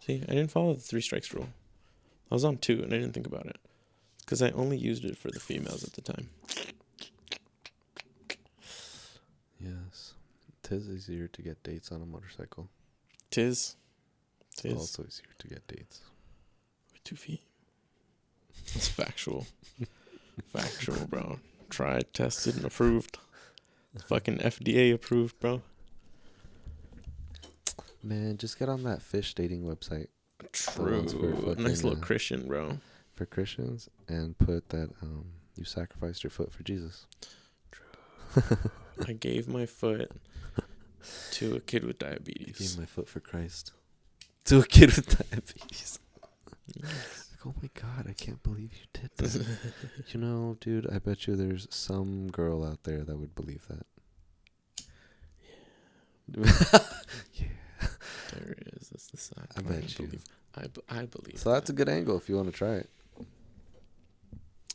See, I didn't follow the 3 strikes rule. I was on 2 and I didn't think about it. Because I only used it for the females at the time. Yes. 'Tis easier to get dates on a motorcycle. Tis. It's also easier to get dates. With 2 feet. It's factual. Factual, bro. Tried, tested, and approved. Fucking FDA approved, bro. Man, just get on that fish dating website. True. Nice little Christian, bro. For Christians, and put that you sacrificed your foot for Jesus. True. I gave my foot to a kid with diabetes. I gave my foot for Christ. To a kid with diabetes. Yes. Like, oh my God, I can't believe you did that. You know, dude, I bet you there's some girl out there that would believe that. Yeah. There it is. That's the side. I bet you. I believe. So that's a good angle if you want to try it.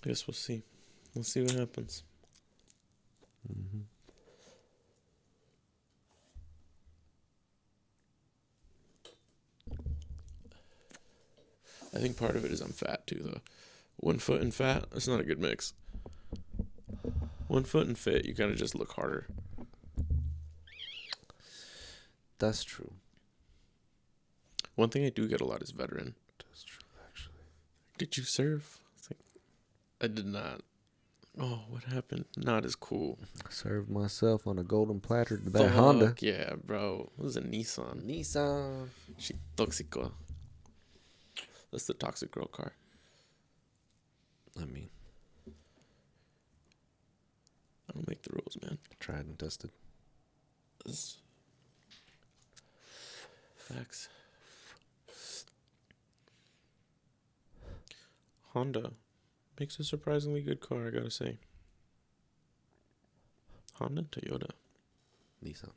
I guess we'll see. We'll see what happens. Mm-hmm. I think part of it is I'm fat too, though. 1 foot and fat, that's not a good mix. 1 foot and fit, you kind of just look harder. That's true. One thing I do get a lot is veteran. That's true, actually. Did you serve? It's like, I did not. Oh, what happened? Not as cool. Served myself on a golden platter to that Honda. Yeah, bro. It was a Nissan. Nissan. She toxico. That's the toxic girl car. I mean, I don't make the rules, man. tried and tested. It's facts. Honda makes a surprisingly good car, I gotta say. Honda, Toyota. Nissan.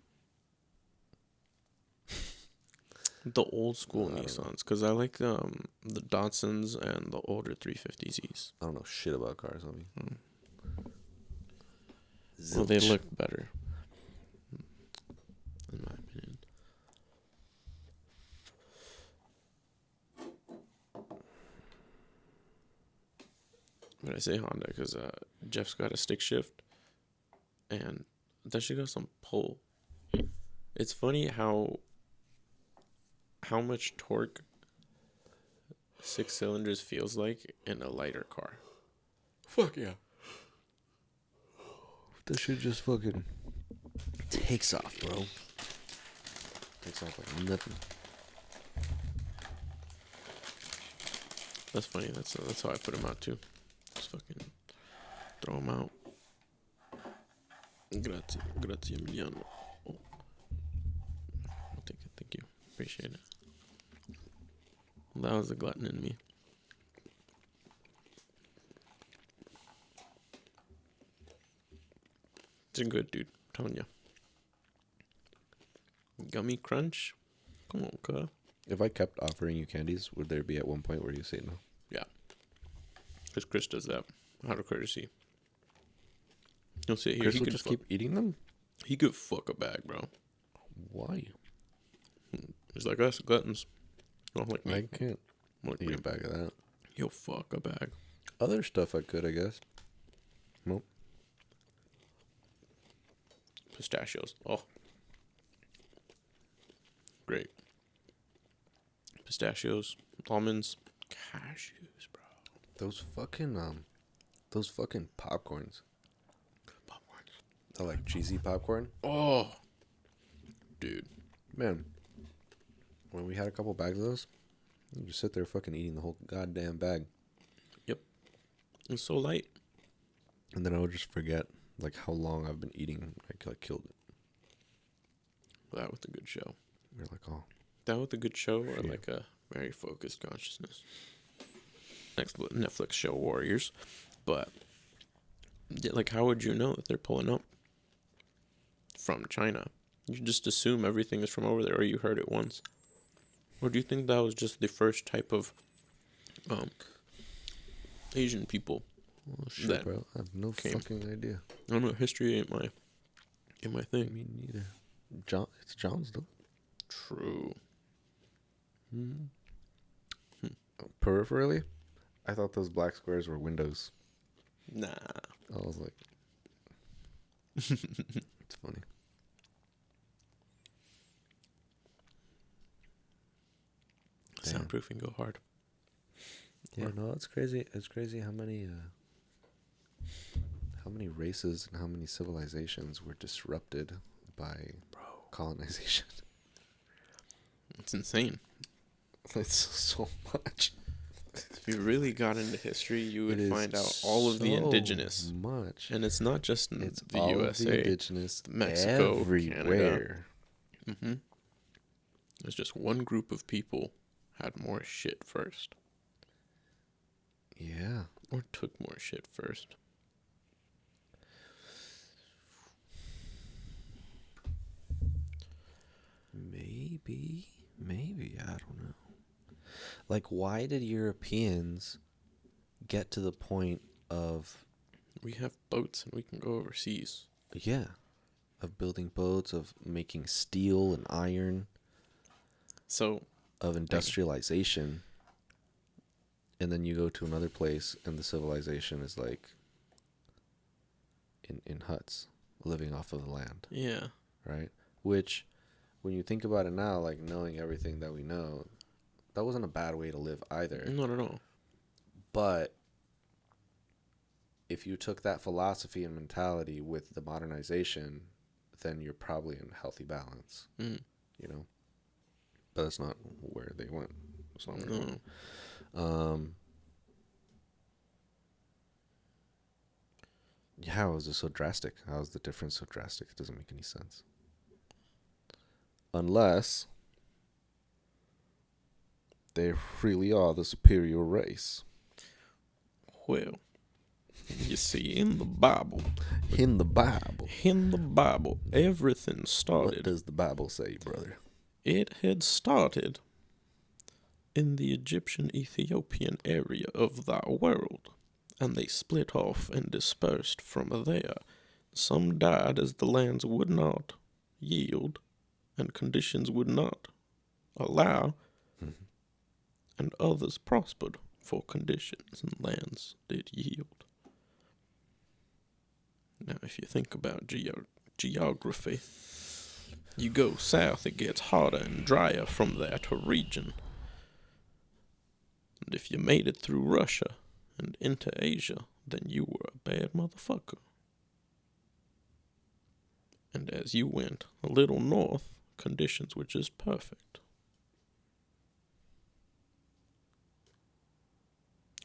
The old school Nissans, because I like the Datsuns and the older 350Zs. I don't know shit about cars, I mean. Well, they look better, in my opinion. But I say Honda because Jeff's got a stick shift, and that shit got some pull. It's funny how much torque 6 cylinders feels like in a lighter car. Fuck yeah. This shit just fucking takes off, bro. Takes off like nothing. That's funny. That's how I put them out too. Just fucking throw them out. Grazie, Emiliano. Oh. Thank you. Appreciate it. That was the glutton in me. It's good, dude. I'm telling you. Gummy crunch? Come on, cuh. If I kept offering you candies, would there be at one point where you say no? Yeah. Because Chris does that. Out of courtesy. He'll sit here. Chris will just keep eating them? He could fuck a bag, bro. Why? He's like us, gluttons. Don't like me. I can't Like eat me. a bag of that. He'll fuck a bag. Other stuff I could, I guess. Nope. Pistachios. Oh, great. Pistachios, almonds, cashews, bro. Those fucking popcorns. Popcorn. The like cheesy popcorn. Oh, dude. Man, when we had a couple bags of those, you just sit there fucking eating the whole goddamn bag. Yep. It's so light. And then I would just forget like how long I've been eating. I killed it. That with a good show. You're like, oh. That with a good show or Shit. like a very focused consciousness. Next Netflix show, Warriors. But, like, how would you know that they're pulling up from China? You just assume everything is from over there, or you heard it once. Or do you think that was just the first type of Asian people? Oh shit, that bro. I have no fucking idea. I don't know. History ain't my thing. Me neither. It's John's though. True. Peripherally, I thought those black squares were windows. Nah. I was like, it's funny. Damn. Soundproofing go hard. Yeah, no, it's crazy. It's crazy how many races and how many civilizations were disrupted by colonization. It's insane. It's so much. If you really got into history, you would It is find out all of the so indigenous. much. And it's not just in It's the all USA. of the indigenous Mexico, everywhere. Canada. There's just one group of people had more shit first. Yeah. Or took more shit first. Maybe, I don't know. Like, why did Europeans get to the point of... We have boats and we can go overseas. Yeah. Of building boats, of making steel and iron. So... Of industrialization. And then you go to another place and the civilization is like... In huts. Living off of the land. Yeah. Right? Which... When you think about it now, like knowing everything that we know, that wasn't a bad way to live either. Not at all. But if you took that philosophy and mentality with the modernization, then you're probably in healthy balance. You know? But that's not where they went. That's not where they went. How is it so drastic? How is the difference so drastic? It doesn't make any sense. Unless they really are the superior race. Well, you see, in the Bible, everything started. What does the Bible say, brother? It had started in the Egyptian-Ethiopian area of thy world, and they split off and dispersed from there. Some died as the lands would not yield, and conditions would not allow, and others prospered, for conditions and lands did yield. Now, if you think about geography, you go south, it gets hotter and drier from there to region. And if you made it through Russia and into Asia, then you were a bad motherfucker. And as you went a little north, conditions were just perfect.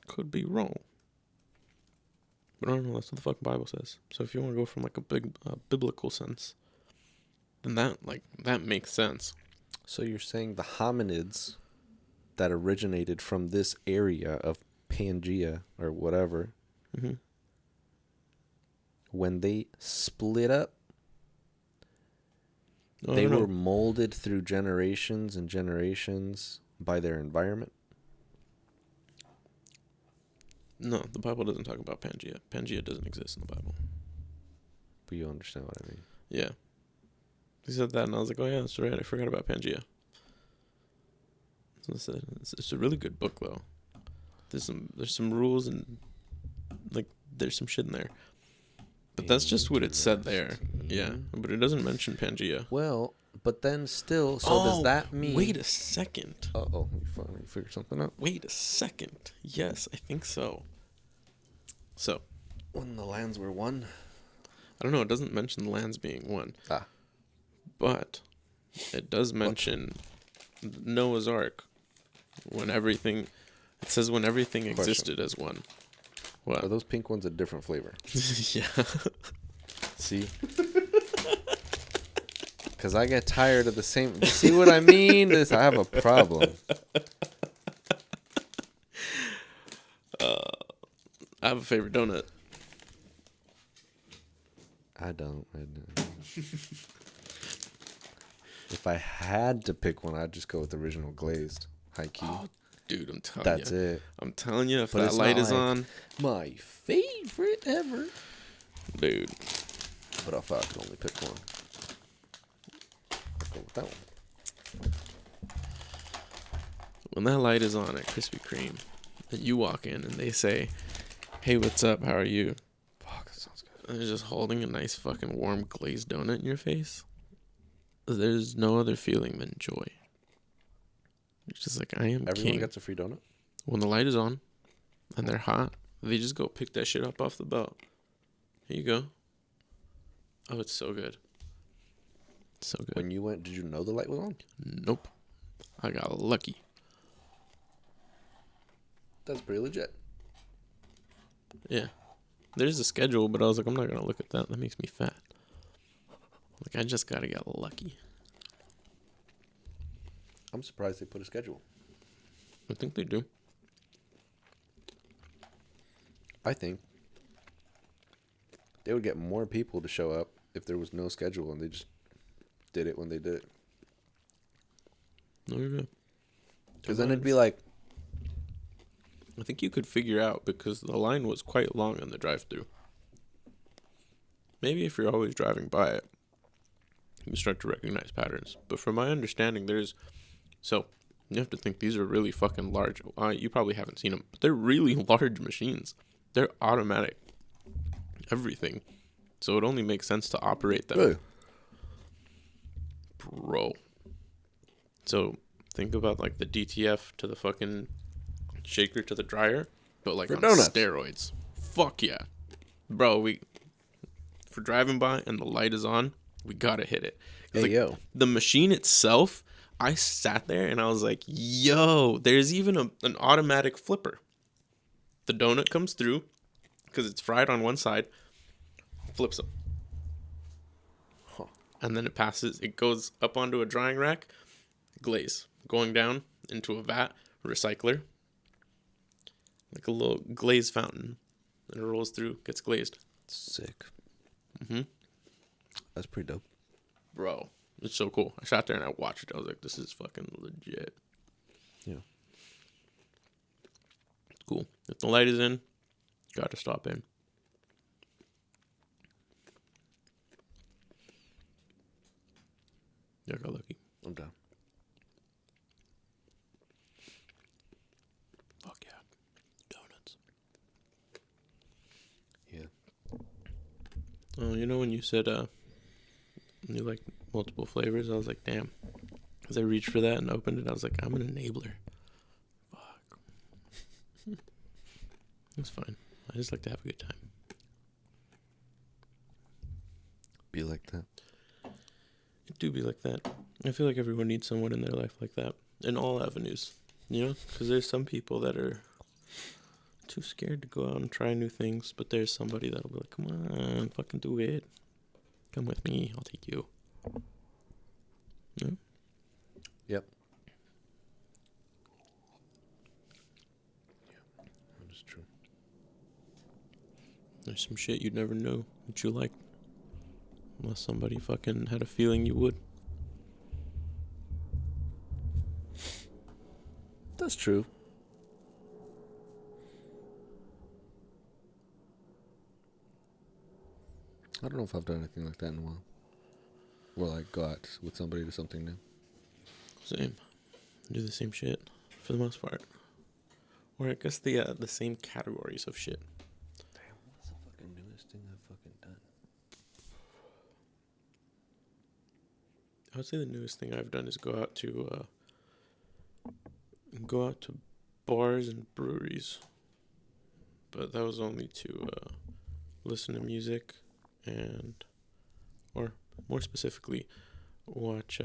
Could be wrong. But I don't know, that's what the fucking Bible says. So if you want to go from like a big biblical sense, then that makes sense. So you're saying the hominids that originated from this area of Pangea or whatever, when they split up, they were molded through generations and generations by their environment? No, the Bible doesn't talk about Pangea. Pangea doesn't exist in the Bible. But you understand what I mean. Yeah. He said that, and I was like, oh yeah, that's right, I forgot about Pangea. So it's a really good book, though. There's some rules, and like there's some shit in there. But that's just what it said there. Yeah, but it doesn't mention Pangea. Well, but then still, so does that mean... Wait a second. Uh-oh, you finally figured something out? Wait a second. Yes, I think so. So. When the lands were one? I don't know, it doesn't mention the lands being one. Ah. But it does mention Noah's Ark. When everything... It says when everything existed as one. What? Are those pink ones a different flavor? Yeah. See? Because I get tired of the same... See what I mean? I have a problem. I have a favorite donut. I don't. If I had to pick one, I'd just go with original glazed. High key. Oh, dude, I'm telling you. That's it. I'm telling you, if But that light is on... My favorite ever. Dude. But if I could only pick one, I'd go with that one. When that light is on at Krispy Kreme, and you walk in and they say, "Hey, what's up? How are you?" Fuck, that sounds good. And they're just holding a nice fucking warm glazed donut in your face. There's no other feeling than joy. It's just like, I am Everyone king. gets a free donut? When the light is on and they're hot, they just go pick that shit up off the belt. Here you go. Oh, it's so good. So good. When you went, did you know the light was on? Nope. I got lucky. That's pretty legit. Yeah. There's a schedule, but I was like, I'm not going to look at that. That makes me fat. Like, I just got to get lucky. I'm surprised they put a schedule. I think they do. I think they would get more people to show up if there was no schedule and they just did it when they did it. No, you're good. Because then it'd be like... I think you could figure out because the line was quite long in the drive-thru. Maybe if you're always driving by it, you start to recognize patterns. But from my understanding, so you have to think these are really fucking large. You probably haven't seen them, but they're really large machines. They're automatic. Everything. So it only makes sense to operate them. Really? Bro. So think about like the DTF to the fucking shaker to the dryer, but like For on donuts. steroids. Fuck yeah. Bro, for driving by and the light is on, we gotta hit it. Hey, like, yo. The machine itself, I sat there and I was like, yo, there's even an automatic flipper. The donut comes through because it's fried on one side, flips them. Huh. And then it goes up onto a drying rack, glaze, going down into a vat, recycler, like a little glaze fountain. And it rolls through, gets glazed. Sick. Mm-hmm. That's pretty dope. Bro, it's so cool. I sat there and I watched it. I was like, this is fucking legit. Yeah. It's cool. If the light is in, gotta stop in. Yeah, I got lucky. I'm down. Fuck yeah. Donuts. Yeah. Oh, you know when you said you like multiple flavors, I was like, damn. As I reached for that and opened it, I was like, I'm an enabler. Fuck. It's fine. I just like to have a good time. Be like that. It do be like that. I feel like everyone needs someone in their life like that. In all avenues. You know? Because there's some people that are too scared to go out and try new things. But there's somebody that'll be like, come on, fucking do it. Come with me. I'll take you. Yeah? Yep. Yeah, that is true. There's some shit you'd never know that you like. Unless somebody fucking had a feeling you would. That's true. I don't know if I've done anything like that in a while. Where I go out with somebody to something new. Same. Do the same shit for the most part. Or I guess the same categories of shit. Damn, what's the fucking newest thing I've fucking done? would say the newest thing I've done is go out to bars and breweries, but that was only to listen to music and, or more specifically, watch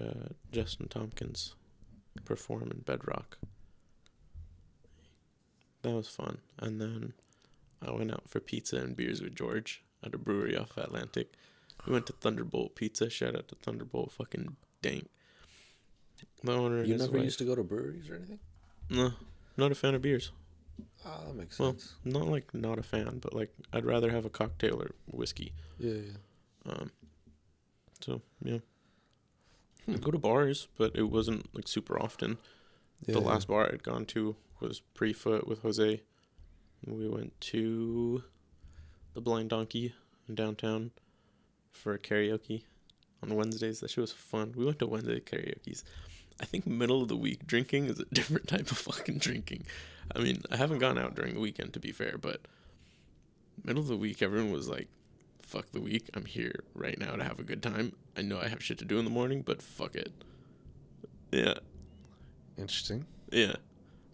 Justin Tompkins perform in Bedrock. That was fun. And then I went out for pizza and beers with George at a brewery off Atlantic. We went to Thunderbolt Pizza. Shout out to Thunderbolt. Fucking dank. The owner and You his never wife. used to go to breweries or anything? No, not a fan of beers. Oh, that makes Well, sense. not like not a fan, but like I'd rather have a cocktail or whiskey. Yeah. So yeah, I'd go to bars, but it wasn't like super often. Yeah. The last bar I'd gone to was Pre-Foot with Jose. We went to the Blind Donkey in downtown for karaoke on Wednesdays. That shit was fun. We went to Wednesday karaoke's. I think middle of the week drinking is a different type of fucking drinking. I mean, I haven't gone out during the weekend, to be fair, but middle of the week, everyone was like, fuck the week. I'm here right now to have a good time. I know I have shit to do in the morning, but fuck it. Yeah. Interesting. Yeah.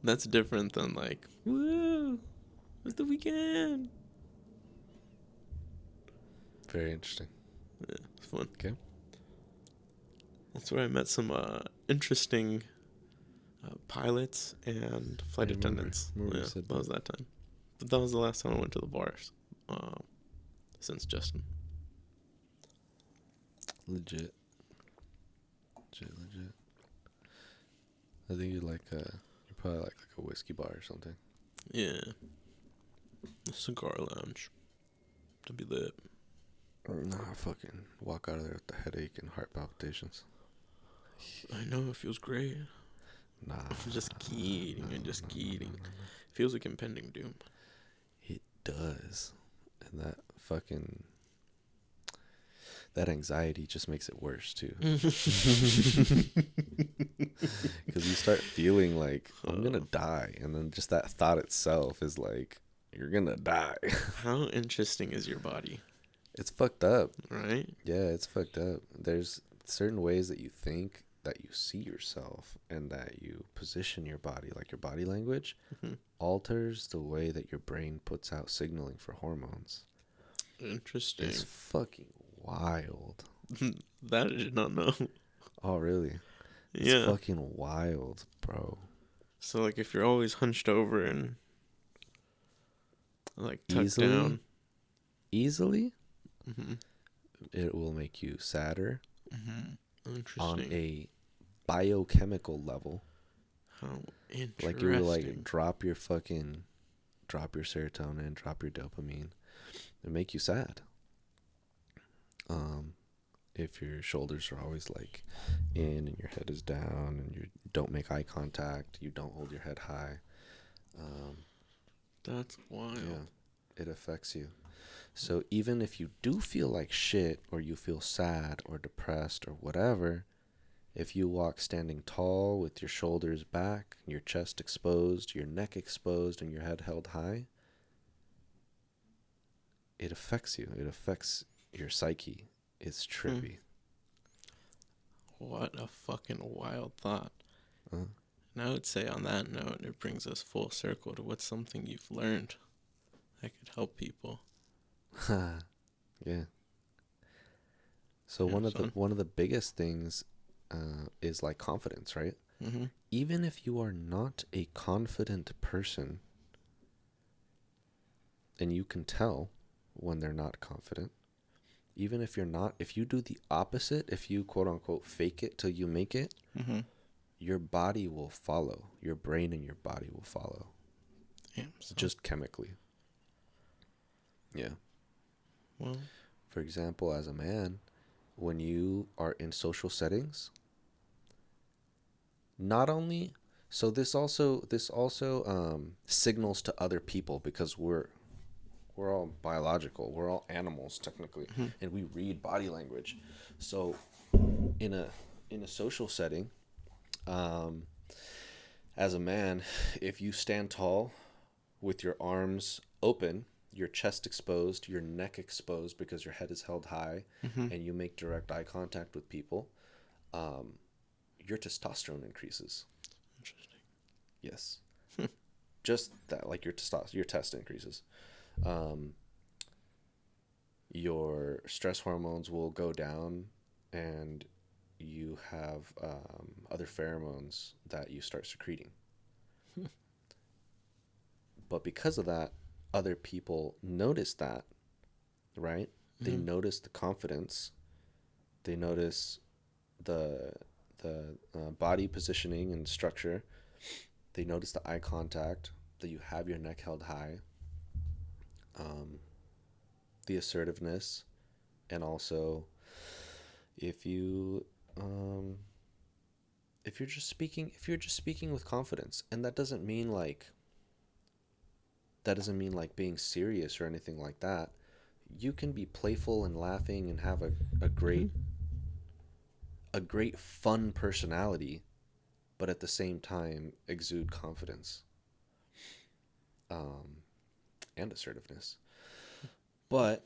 That's different than like, woo, it's the weekend. Very interesting. Yeah, it's fun. Okay. That's where I met some interesting pilots and flight attendants. Remember Yeah, that was that time. But that was the last time I went to the bars since Justin. Legit. I think you probably like a whiskey bar or something. Yeah. A cigar lounge. To be lit. Nah, fucking walk out of there with the headache and heart palpitations. I know, it feels great. Nah. I'm just kidding. Feels like impending doom. It does. And that anxiety just makes it worse, too. Because you start feeling like, I'm going to die. And then just that thought itself is like, you're going to die. How interesting is your body? It's fucked up. Right? Yeah, it's fucked up. There's certain ways that you think, that you see yourself, and that you position your body, like your body language, alters the way that your brain puts out signaling for hormones. Interesting. It's fucking wild. That I did not know. Oh, really? Yeah. It's fucking wild, bro. So, like, if you're always hunched over and, like, tucked down. Easily? It will make you sadder. Interesting. On a biochemical level. How interesting. Like, you will, like, drop your serotonin, drop your dopamine, and make you sad. If your shoulders are always, like, in and your head is down and you don't make eye contact, you don't hold your head high. That's wild. Yeah, it affects you. So even if you do feel like shit, or you feel sad or depressed or whatever, if you walk standing tall with your shoulders back, your chest exposed, your neck exposed, and your head held high, it affects you. It affects your psyche. It's trippy. What a fucking wild thought. And I would say on that note, it brings us full circle to what's something you've learned that could help people. Yeah. So one of the biggest things is like confidence, right? Even if you are not a confident person, and you can tell when they're not confident, even if you do the opposite, if you quote unquote fake it till you make it, your body will follow. Your brain and your body will follow. Yeah, just chemically. Yeah. Well, for example, as a man, when you are in social settings, not only this also signals to other people, because we're all biological, we're all animals technically, and we read body language. So in a social setting, as a man, if you stand tall with your arms open, your chest exposed, your neck exposed because your head is held high, and you make direct eye contact with people, your testosterone increases. Interesting. Yes. Just that, like your test increases. Your stress hormones will go down, and you have other pheromones that you start secreting. But because of that, other people notice that, right? They notice the confidence. They notice the body positioning and structure. They notice the eye contact, that you have your neck held high, the assertiveness, and also if you if you're just speaking with confidence, and that doesn't mean like being serious or anything like that. You can be playful and laughing and have a great fun personality, but at the same time exude confidence, and assertiveness. But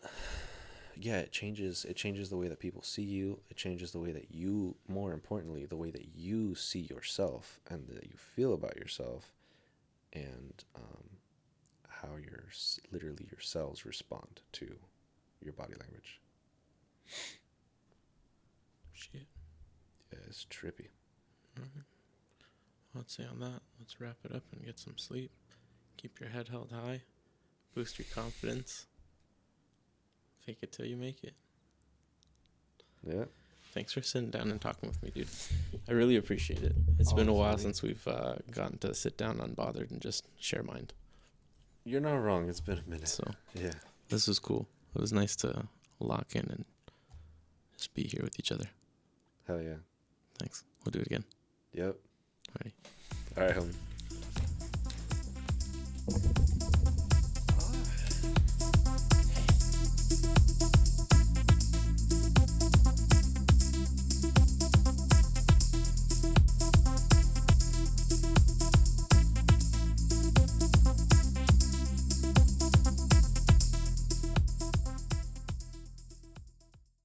yeah, it changes the way that people see you. It changes the way that you, more importantly, the way that you see yourself and that you feel about yourself, and how literally your cells respond to your body language. Shit. Yeah, it's trippy. Alright. Let's say on that, let's wrap it up and get some sleep. Keep your head held high. Boost your confidence. Fake it till you make it. Yeah. Thanks for sitting down and talking with me, dude. I really appreciate it. It's been a while since we've gotten to sit down unbothered and just share mind. You're not wrong. It's been a minute. So yeah, this was cool. It was nice to lock in and just be here with each other. Hell yeah. Thanks. We'll do it again. Yep. Alrighty. All right, homie.